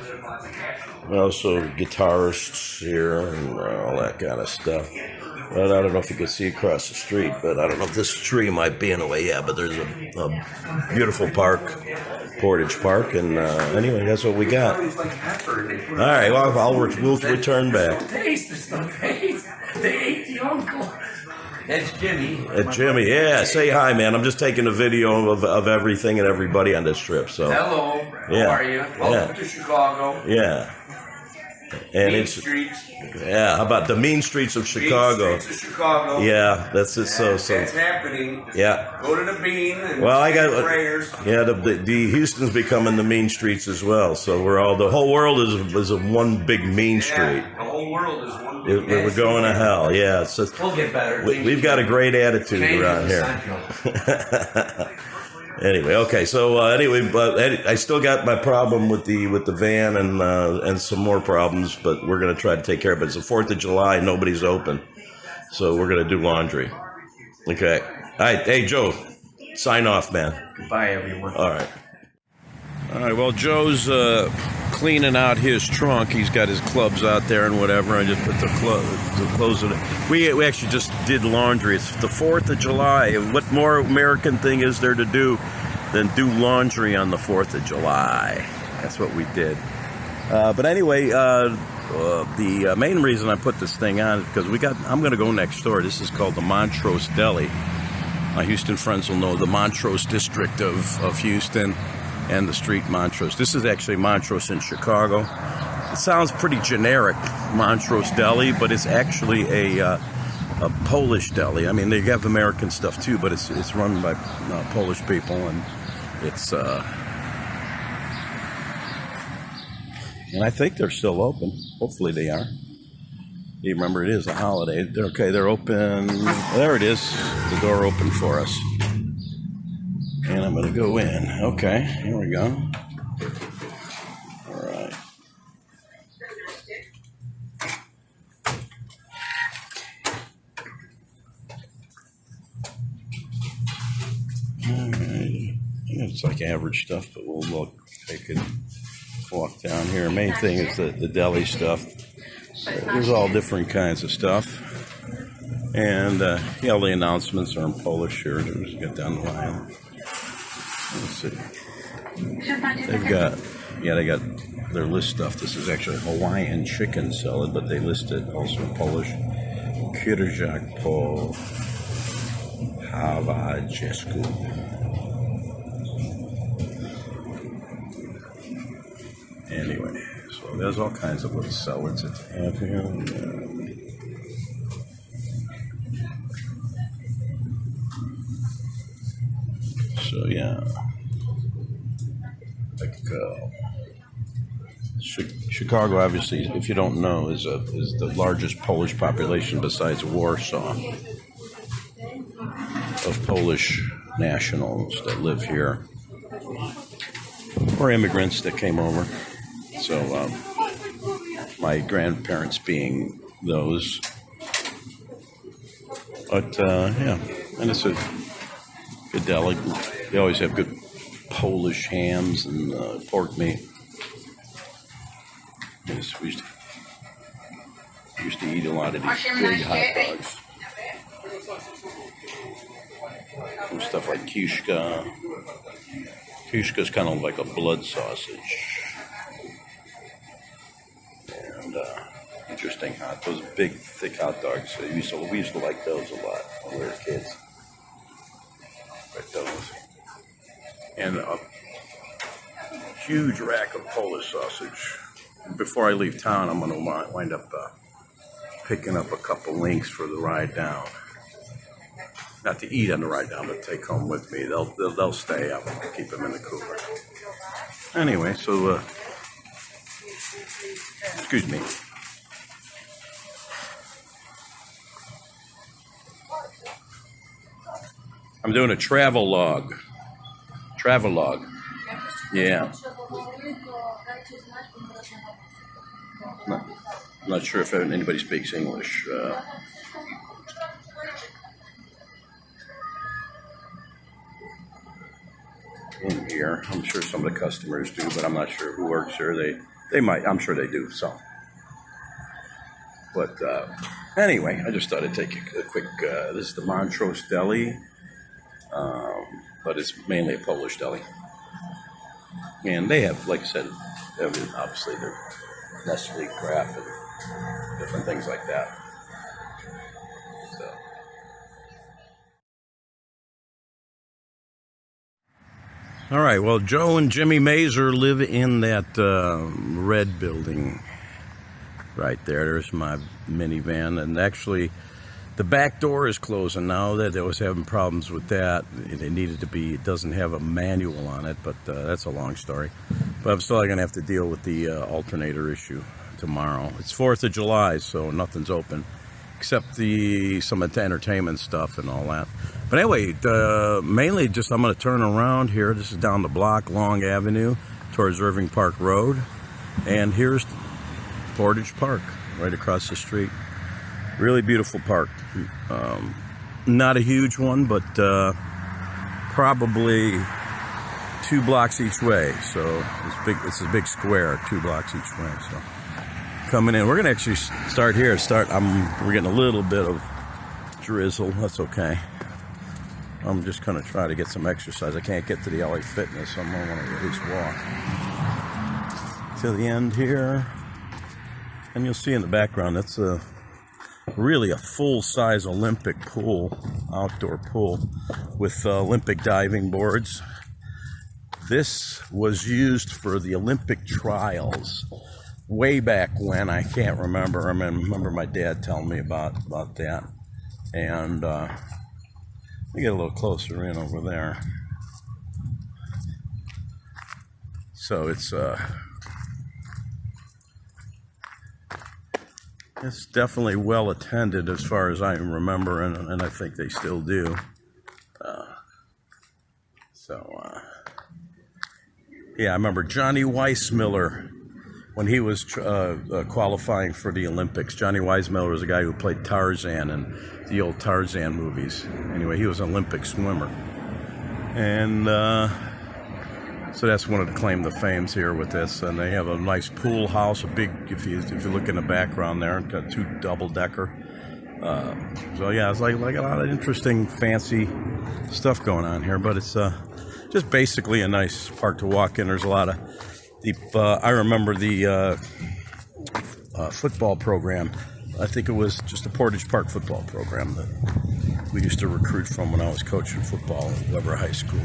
also guitarists here and all that kind of stuff. But I don't know if you can see across the street, but I don't know if this tree might be in the way. Yeah, but there's a beautiful park, Portage Park, and anyway, that's what we got. All right, well, we'll return back. They ate the uncle. That's Jimmy. Jimmy, yeah. Say hi, man. I'm just taking a video of everything and everybody on this trip. So. Hello. Yeah. How are you? Welcome to Chicago. Yeah. And Mean streets. Yeah. How about the mean streets of Chicago? Mean streets of Chicago. Yeah, that's it. So. That's happening. Yeah. Go to the Bean. And well, I got prayers. Yeah. The Houston's becoming the mean streets as well. So the whole world is a one big mean street. The whole world is one. We're going to hell. Yeah. We'll get better. We've got a great attitude around here. Anyway, okay. So but I still got my problem with the van and some more problems, but we're gonna try to take care of it. It's the 4th of July. Nobody's open, so we're gonna do laundry. Okay. All right. Hey, Joe, sign off, man. Goodbye, everyone. All right. All right. Well, Joe's cleaning out his trunk. He's got his clubs out there and whatever. I just put the clothes in it. We actually just did laundry. It's the 4th of July. What more American thing is there to do than do laundry on the 4th of July? That's what we did. But anyway, the main reason I put this thing on is because I'm going to go next door. This is called the Montrose Deli. My Houston friends will know the Montrose district of Houston. And the street Montrose. This is actually Montrose in Chicago. It sounds pretty generic, Montrose Deli, but it's actually a a Polish deli. I mean, they have American stuff too, but it's run by Polish people, and it's and I think they're still open. Hopefully they are. You remember, it is a holiday. They're open. There it is. The door opened for us. And I'm going to go in. Okay, here we go. All right. All right. It's like average stuff, but we'll look. I could walk down here. Main thing is the deli stuff. There's all different kinds of stuff. And all the announcements are in Polish here. Let's get down the line. Let's see. They got their list stuff. This is actually Hawaiian chicken salad, but they listed also in Polish. Kierzak po Havajesku. Anyway, so there's all kinds of little salads that they have here. So yeah, like Chicago, obviously, if you don't know, is the largest Polish population besides Warsaw of Polish nationals that live here, or immigrants that came over. So my grandparents being those, but yeah, and it's a good deli. They always have good Polish hams and pork meat. We used to eat a lot of these big hot dogs. Some stuff like kishka. Kishka is kind of like a blood sausage. And interesting those big, thick hot dogs. We used to like those a lot when we were kids. Like those. And a huge rack of Polish sausage. Before I leave town, I'm going to wind up picking up a couple links for the ride down. Not to eat on the ride down, but take home with me. They'll stay. I'll keep them in the cooler. Anyway, so excuse me. I'm doing a travel log. Yeah. Not sure if anybody speaks English. In here, I'm sure some of the customers do, but I'm not sure who works here. They might. I'm sure they do some. But anyway, I just thought I'd take a quick. This is the Montrose Deli, but it's mainly a Polish deli, and they have, like I said, obviously their Nestle crap and different things like that. So. All right, well, Joe and Jimmy Mazer live in that red building right there. There's my minivan, and actually the back door is closing now. That they was having problems with that. It needed to be, it doesn't have a manual on it, but that's a long story. But I'm still going to have to deal with the alternator issue tomorrow. It's 4th of July, so nothing's open except some entertainment stuff and all that. But anyway, mainly just I'm going to turn around here. This is down the block, Long Avenue, towards Irving Park Road. And here's Portage Park, right across the street. Really beautiful park. Not a huge one, but probably 2 blocks each way. So it's big. It's a big square, 2 blocks each way. So coming in, we're gonna actually start here. We're getting a little bit of drizzle. That's okay. I'm just gonna try to get some exercise. I can't get to the LA Fitness, so I'm gonna want to at least walk to the end here. And you'll see in the background, that's really a full-size Olympic pool, outdoor pool, with Olympic diving boards. This was used for the Olympic trials way back when. I can't remember. I remember my dad telling me about that. And let me get a little closer in over there. So it's definitely well attended as far as I remember, and I think they still do. Yeah, I remember Johnny Weissmiller when he was qualifying for the Olympics. Johnny Weissmiller was a guy who played Tarzan in the old Tarzan movies. Anyway, he was an Olympic swimmer. And so that's one of the claim to fames here with this. And they have a nice pool house, a big, if you look in the background there, got 2 double-decker. So yeah, it's like a lot of interesting, fancy stuff going on here, but it's just basically a nice park to walk in. There's a lot of I remember the football program. I think it was just the Portage Park football program that we used to recruit from when I was coaching football at Weber High School.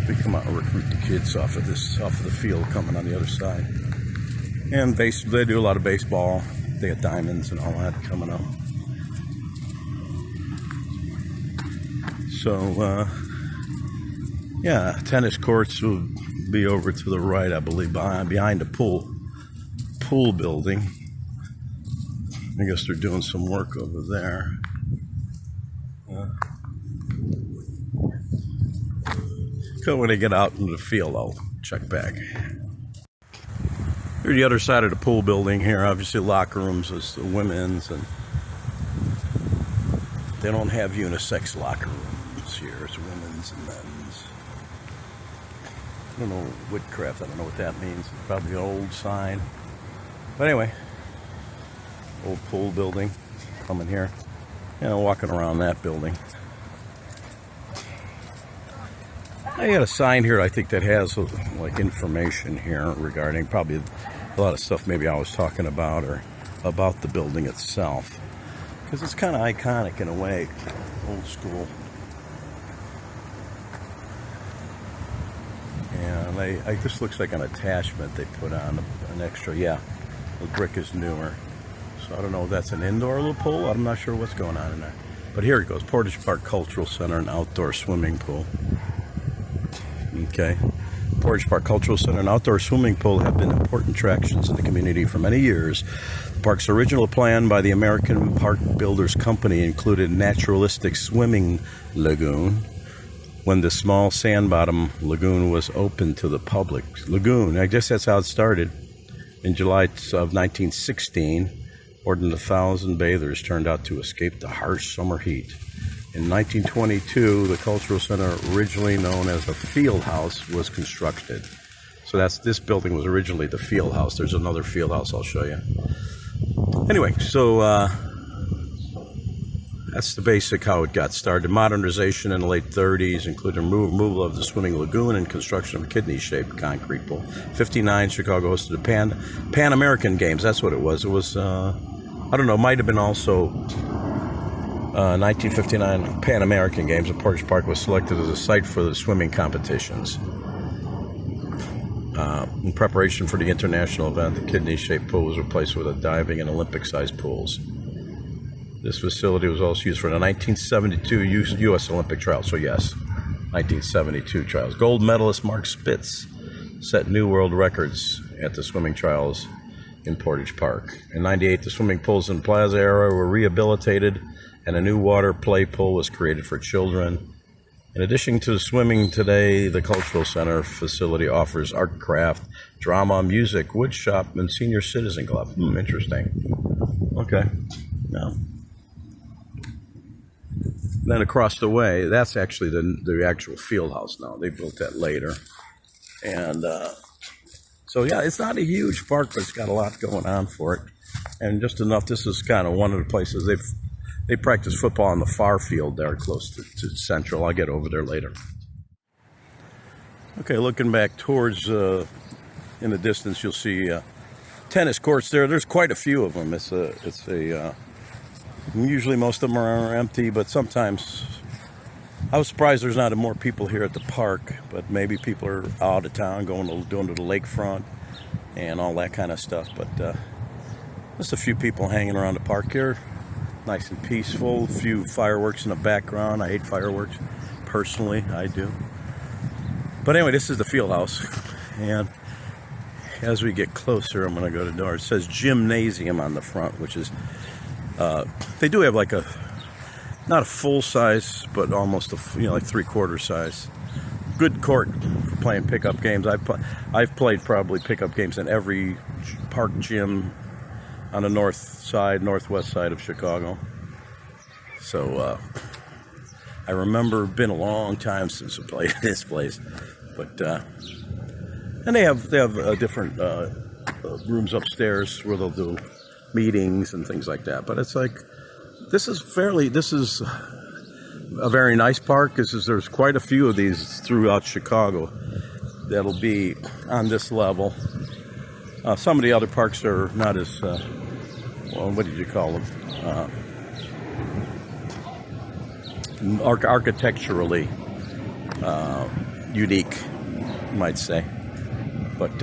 We come out and recruit the kids off of the field coming on the other side. And they do a lot of baseball. They got diamonds and all that coming up. So, yeah, tennis courts will be over to the right, I believe, behind the pool building. I guess they're doing some work over there. So when they get out into the field, I'll check back. Here's the other side of the pool building here. Obviously, locker rooms is the women's, and they don't have unisex locker rooms here. It's women's and men's. I don't know Woodcraft. I don't know what that means. It's probably an old sign. But anyway, old pool building. Coming here, walking around that building. I got a sign here, I think, that has like information here regarding probably a lot of stuff maybe I was talking about or about the building itself, because it's kind of iconic in a way, old school. And this looks like an attachment they put on an extra. Yeah, the brick is newer, so I don't know if that's an indoor little pool. I'm not sure what's going on in there, but here it goes: Portage Park Cultural Center and outdoor swimming pool. Okay. Portage Park Cultural Center and outdoor swimming pool have been important attractions in the community for many years. The park's original plan by the American Park Builders Company included naturalistic swimming lagoon. When the small sand-bottom lagoon was opened to the public, I guess that's how it started. In July of 1916, more than 1,000 bathers turned out to escape the harsh summer heat. In 1922, the Cultural Center, originally known as the Field House, was constructed. So this building was originally the Field House. There's another Field House I'll show you. Anyway, so that's the basic how it got started. Modernization in the late 30s included removal of the swimming lagoon and construction of a kidney-shaped concrete pool. 59, Chicago hosted the Pan American Games. That's what it was. It was, I don't know, might have been also 1959 Pan American Games at Portage Park was selected as a site for the swimming competitions. In preparation for the international event, the kidney-shaped pool was replaced with a diving and Olympic-sized pools. This facility was also used for the 1972 U.S. Olympic trials. So yes, 1972 trials. Gold medalist Mark Spitz set new world records at the swimming trials in Portage Park. In 98, the swimming pools in Plaza area were rehabilitated, and a new water play pool was created for children. In addition to swimming today, the Cultural Center facility offers art, craft, drama, music, wood shop, and senior citizen club. Interesting. Okay. Now, then across the way, that's actually the actual field house now. They built that later. And so, yeah, it's not a huge park, but it's got a lot going on for it. And just enough, this is kind of one of the places they practice football on the far field there close to Central. I'll get over there later. Okay, looking back towards, in the distance, you'll see tennis courts there. There's quite a few of them. Usually most of them are empty, but sometimes I was surprised there's not more people here at the park, but maybe people are out of town going to the lakefront and all that kind of stuff. But just a few people hanging around the park here. Nice and peaceful. A few fireworks in the background. I hate fireworks. Personally, I do. But anyway, this is the field house. And as we get closer, I'm going to go to the door. It says gymnasium on the front, which is, they do have like a, not a full size, but almost a, like 3/4 size. Good court for playing pickup games. I've played probably pickup games in every park gym on the northwest side of Chicago. So I remember, been a long time since I played this place, but and they have different rooms upstairs where they'll do meetings and things like that. But it's like, this is a very nice park. There's quite a few of these throughout Chicago that'll be on this level. Some of the other parks are not as well, what did you call them? Architecturally unique, you might say. But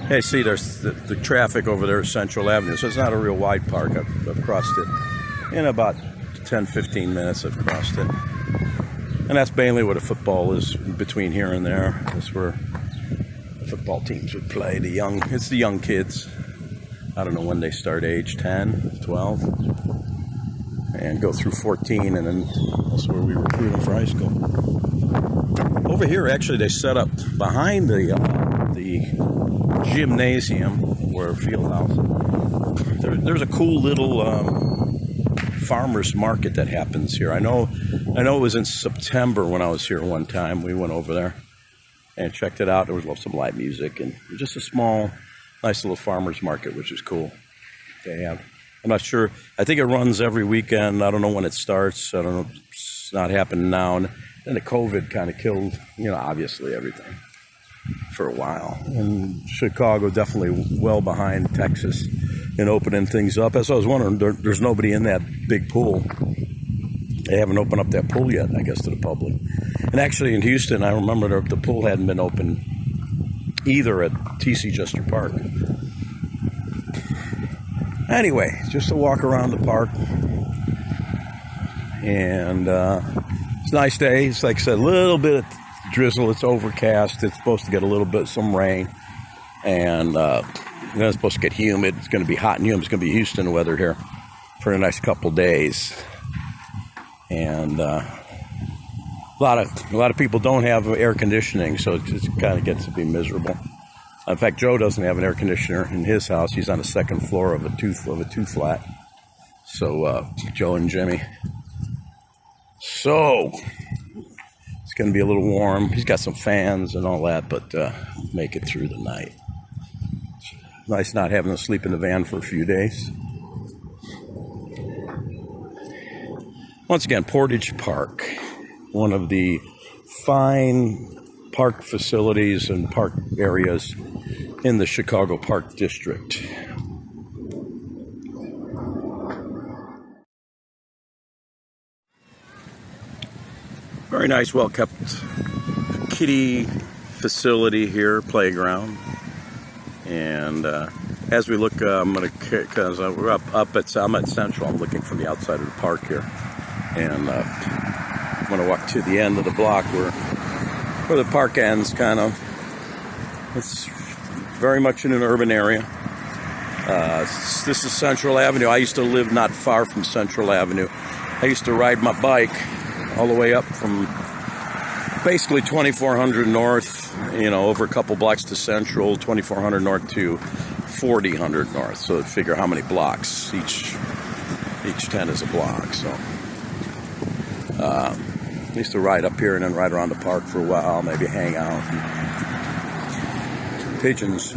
hey, see, there's the traffic over there, Central Avenue. So it's not a real wide park. I've crossed it in about 10-15 minutes. I've crossed it, and that's mainly where the football is, between here and there. That's where the football teams would play. It's the young kids. I don't know when they start, age 10, 12, and go through 14, and then that's where we recruit them for high school. Over here, actually, they set up behind the gymnasium, or field house. There's a cool little farmers market that happens here. I know it was in September when I was here one time. We went over there and checked it out. There was some live music and just a small, nice little farmers market, which is cool. They have. I'm not sure. I think it runs every weekend. I don't know when it starts. I don't know. It's not happening now. And then the COVID kind of killed, obviously everything for a while. And Chicago definitely well behind Texas in opening things up. As I was wondering, there's nobody in that big pool. They haven't opened up that pool yet, I guess, to the public. And actually in Houston, I remember the pool hadn't been open either at T.C. Jester Park. Anyway, just a walk around the park. And it's a nice day. It's like I said, a little bit of drizzle. It's overcast. It's supposed to get a little bit, some rain. And then it's supposed to get humid. It's going to be hot and humid. It's going to be Houston weather here for the next couple days. And a lot of people don't have air conditioning, so it just kind of gets to be miserable. In fact, Joe doesn't have an air conditioner in his house. He's on the second floor of a two flat. So Joe and Jimmy. So it's going to be a little warm. He's got some fans and all that, but make it through the night. It's nice not having to sleep in the van for a few days. Once again, Portage Park, one of the fine park facilities and park areas in the Chicago Park District. Very nice, well-kept kiddie facility here, playground. And as we look, I'm at Central. I'm looking from the outside of the park here. And I'm going to walk to the end of the block where the park ends, kind of. It's very much in an urban area. This is Central Avenue. I used to live not far from Central Avenue. I used to ride my bike all the way up from basically 2400 North, over a couple blocks to Central, 2400 North to 4000 North. So figure how many blocks. Each 10 is a block, so. I used to ride up here and then ride around the park for a while, maybe hang out. Pigeons.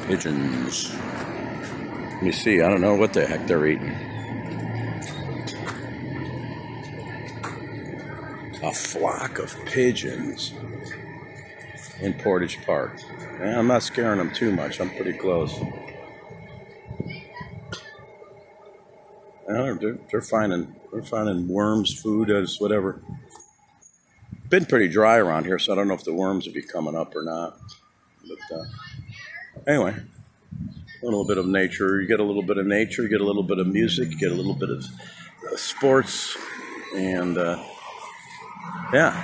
Let me see, I don't know what the heck they're eating. A flock of pigeons in Portage Park. Man, I'm not scaring them too much. I'm pretty close. They're finding worms, food, whatever. Been pretty dry around here, so I don't know if the worms will be coming up or not. But anyway, little bit of nature. You get a little bit of nature, you get a little bit of music, you get a little bit of sports, and yeah.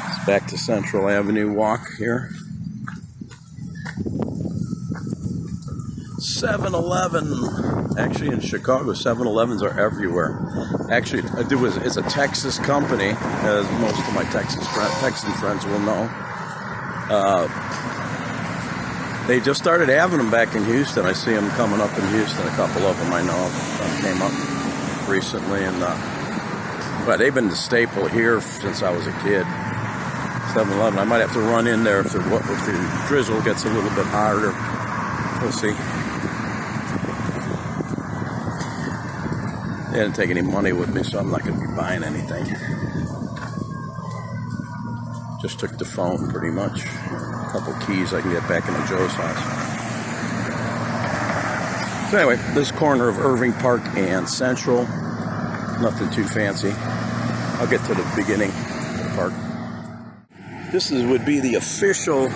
It's back to Central Avenue walk here. 7-Eleven. Actually, in Chicago, 7-Elevens are everywhere. Actually, it's a Texas company, as most of my Texan friends will know. They just started having them back in Houston. I see them coming up in Houston. A couple of them I know came up recently, and but they've been the staple here since I was a kid. 7-Eleven. I might have to run in there if the drizzle gets a little bit harder. We'll see. They didn't take any money with me, so I'm not going to be buying anything. Just took the phone, pretty much. A couple keys I can get back into Joe's house. So anyway, this corner of Irving Park and Central, nothing too fancy. I'll get to the beginning of the park. This would be the official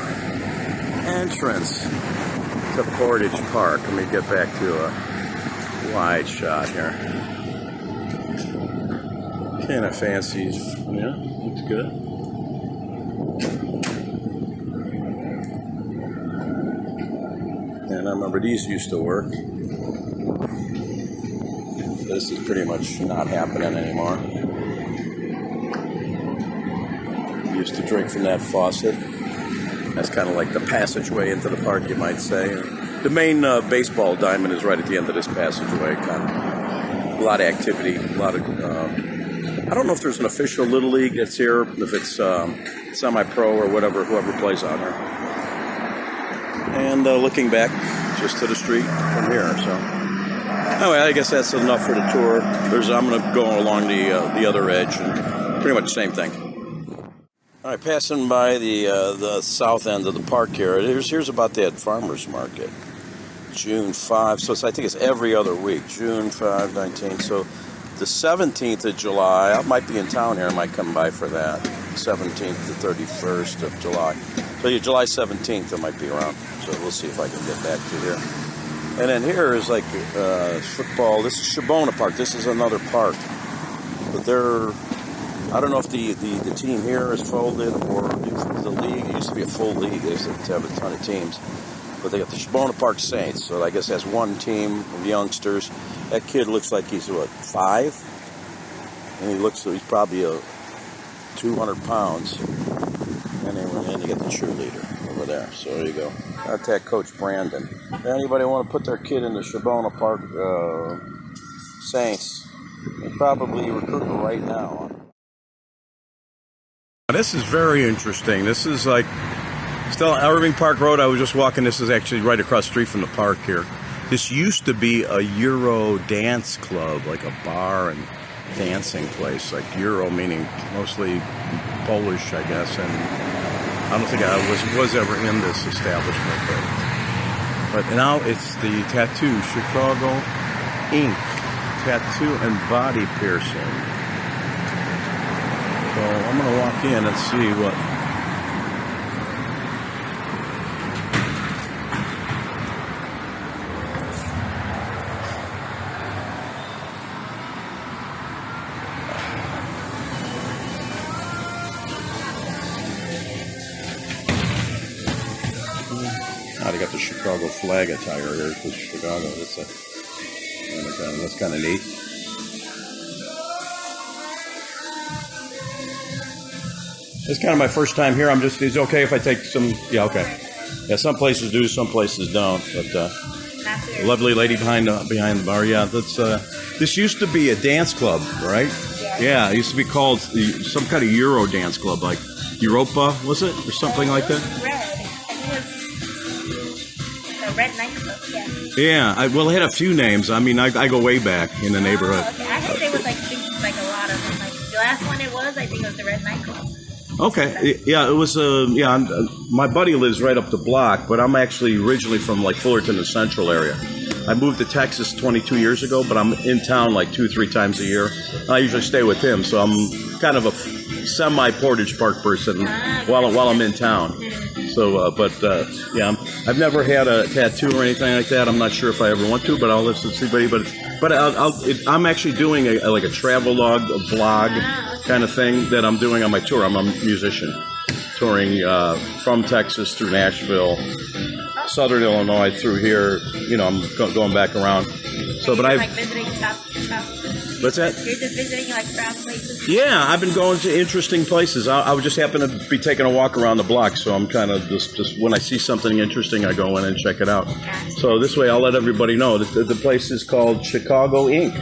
entrance to Portage Park. Let me get back to a wide shot here. Kind of fancy. Yeah, looks good. And I remember these used to work. This is pretty much not happening anymore. Used to drink from that faucet. That's kind of like the passageway into the park, you might say. The main baseball diamond is right at the end of this passageway. Kind of a lot of activity, a lot of. I don't know if there's an official Little League that's here, if it's semi-pro or whatever, whoever plays on her. And looking back just to the street from here. So anyway, I guess that's enough for the tour. I'm going to go along the other edge, and pretty much the same thing. All right, passing by the south end of the park here. Here's about that farmers market. June 5, so I think it's every other week. June 5, 19. So the 17th of July, I might be in town here. I might come by for that. 17th to 31st of July. So yeah, July 17th, I might be around. So we'll see if I can get back to here. And then here is like football. This is Shabona Park. This is another park. But I don't know if the team here is folded or the league. It used to be a full league. They used to have a ton of teams. But they got the Shabona Park Saints. So I guess that's one team of youngsters. That kid looks like he's, 5? And he's probably 200 pounds. And then you get the cheerleader over there. So there you go. Contact Coach Brandon. If anybody want to put their kid in the Shabona Park Saints, they're probably recruiting right now. This is very interesting. This is like still Irving Park Road. I was just walking. This is actually right across the street from the park here. This used to be a Euro dance club, like a bar and dancing place. Like Euro meaning mostly Polish, I guess. And I don't think I was ever in this establishment. But now it's the tattoo, Chicago Ink, tattoo and body piercing. So I'm going to walk in and see what. They got the Chicago flag attire here for Chicago. That's kind of neat. It's kind of my first time here. It's okay if I take some, yeah, okay. Yeah, some places do, some places don't. But a lovely lady behind the bar. Yeah, this used to be a dance club, right? Yeah, it used to be called some kind of Euro dance club, like Europa, was it? Or something like that? Red nightclub, yeah. Yeah, it had a few names. I mean, I go way back in the neighborhood. Okay. I heard there was like a lot of them. Like the last one it was, I think it was the Red Nightclub. Okay, yeah, it was. My buddy lives right up the block, but I'm actually originally from like Fullerton, the Central area. I moved to Texas 22 years ago, but I'm in town like 2-3 times a year. I usually stay with him, so I'm kind of a semi-Portage Park person while I'm in town. So, yeah, I've never had a tattoo or anything like that. I'm not sure if I ever want to, but I'll listen to anybody. But I'm actually doing like a travel log, a vlog kind of thing that I'm doing on my tour. I'm a musician touring from Texas through Nashville, Southern Illinois through here. You know, I'm going back around. So, but like visiting shops. What's that? You're just visiting like craft places. Yeah, I've been going to interesting places. I would just happen to be taking a walk around the block, so I'm kind of just when I see something interesting, I go in and check it out. So this way, I'll let everybody know that the place is called Chicago Ink.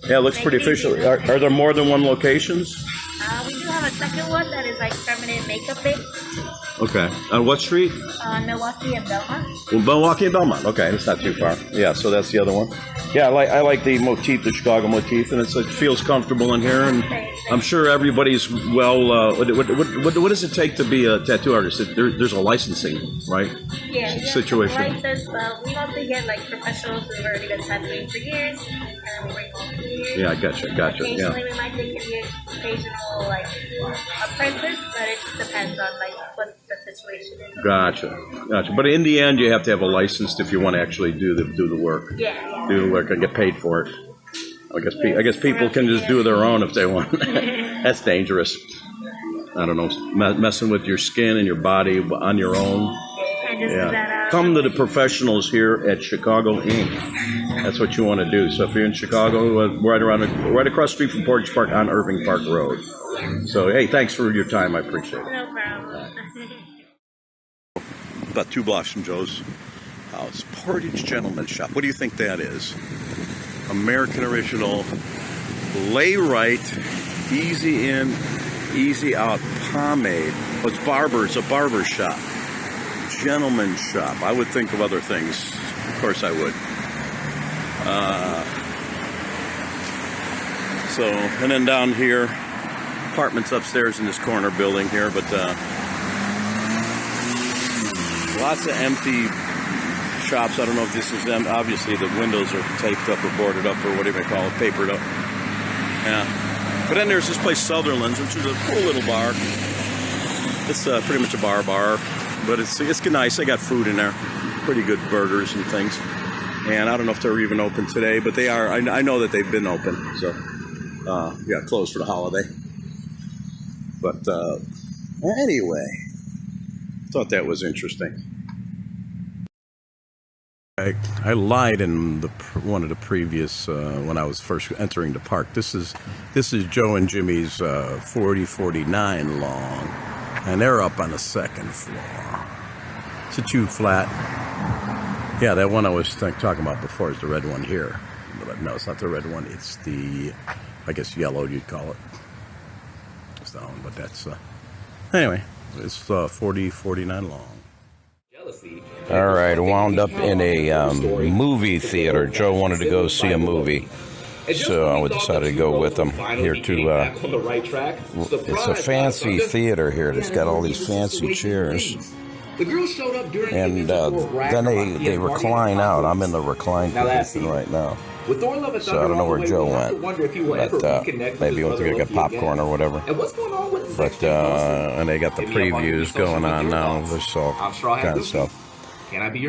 Yeah, it looks pretty official. Are there more than one locations? We do have a second one that is like permanent makeup based. Okay. On what street? On Milwaukee and Belmont. Well, Milwaukee and Belmont. Okay, it's not too far. Yeah, so that's the other one. Yeah, I like the motif, the Chicago motif, and it feels comfortable in here. And I'm sure everybody's well. What does it take to be a tattoo artist? There's a licensing, right? Yeah, Situation. License. We also get like professionals who've already been tattooing for years, and we bring volunteers. Yeah, gotcha. Occasionally, Yeah. we might take the occasional like apprentice, but it just depends on like what the situation is. Gotcha. But in the end, you have to have a license if you want to actually do the work. Yeah. Do the work and get paid for it. I guess people can just do their own if they want. That's dangerous. I don't know, messing with your skin and your body on your own. Yeah. Come to the professionals here at Chicago Ink. That's what you want to do. So if you're in Chicago, right across the street from Portage Park on Irving Park Road. So hey, thanks for your time. I appreciate it. No problem. About 2 blocks from Joe's house. Portage Gentleman's Shop. What do you think that is? American original, lay right, easy in, easy out pomade. Oh, it's a barber shop. Gentleman's shop. I would think of other things. Of course I would. And then down here, apartments upstairs in this corner building here, but lots of empty shops. I don't know if this is them. Obviously, the windows are taped up or boarded up or whatever you call it, papered up. Yeah. But then there's this place, Sutherland's, which is a cool little bar. It's pretty much a bar, but it's nice. They got food in there, pretty good burgers and things. And I don't know if they're even open today, but they are. I know that they've been open. So, yeah, closed for the holiday. But anyway, thought that was interesting. I lied in one of the previous when I was first entering the park. This is Joe and Jimmy's 4049 long, and they're up on the second floor. It's a 2-flat. Yeah, that one I was talking about before is the red one here. But no, it's not the red one. It's the, I guess, yellow you'd call it. It's that one, but that's anyway. It's 4049 long. All right, wound up in a movie theater. Joe wanted to go see a movie, so I decided to go with him here to. It's a fancy theater here. It's got all these fancy chairs, and then they recline out. I'm in the recline position right now. So I don't know where Joe went, but maybe he went to get popcorn or whatever. But and they got the previews going on now. There's all kind of stuff.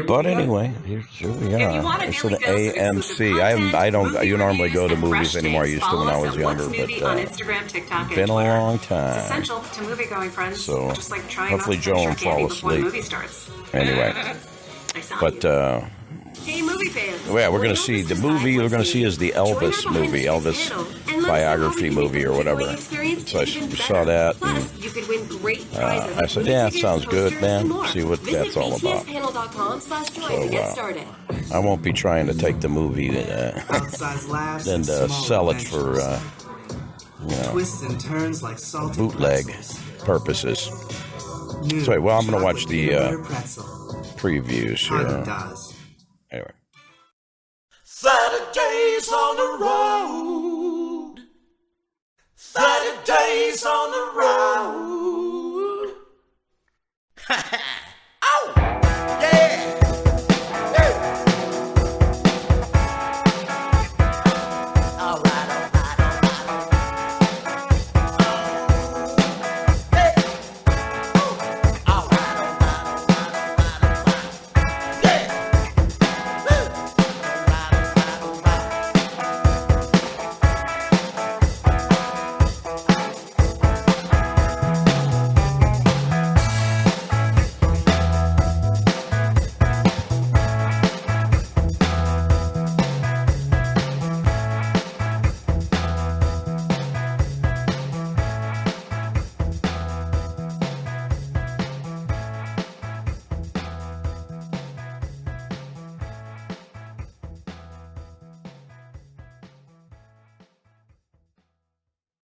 But anyway, here we are. It's an AMC. You normally go to movies anymore. I used to when I was younger, but been a long time. Essential to movie-going friends. So just like trying hopefully not to Joe finish won't your candy fall before the asleep. movie starts. Anyway, but Hey, movie fans. yeah, we're going to see the movie. We're going to see is the Elvis movie, Elvis biography movie or whatever. So I saw that, and I said, yeah, it sounds good, man. See what that's all about. So I won't be trying to take the movie and sell it for bootleg purposes. So well, I'm going to watch the previews here. Anyway. Saturdays on the road. Saturdays on the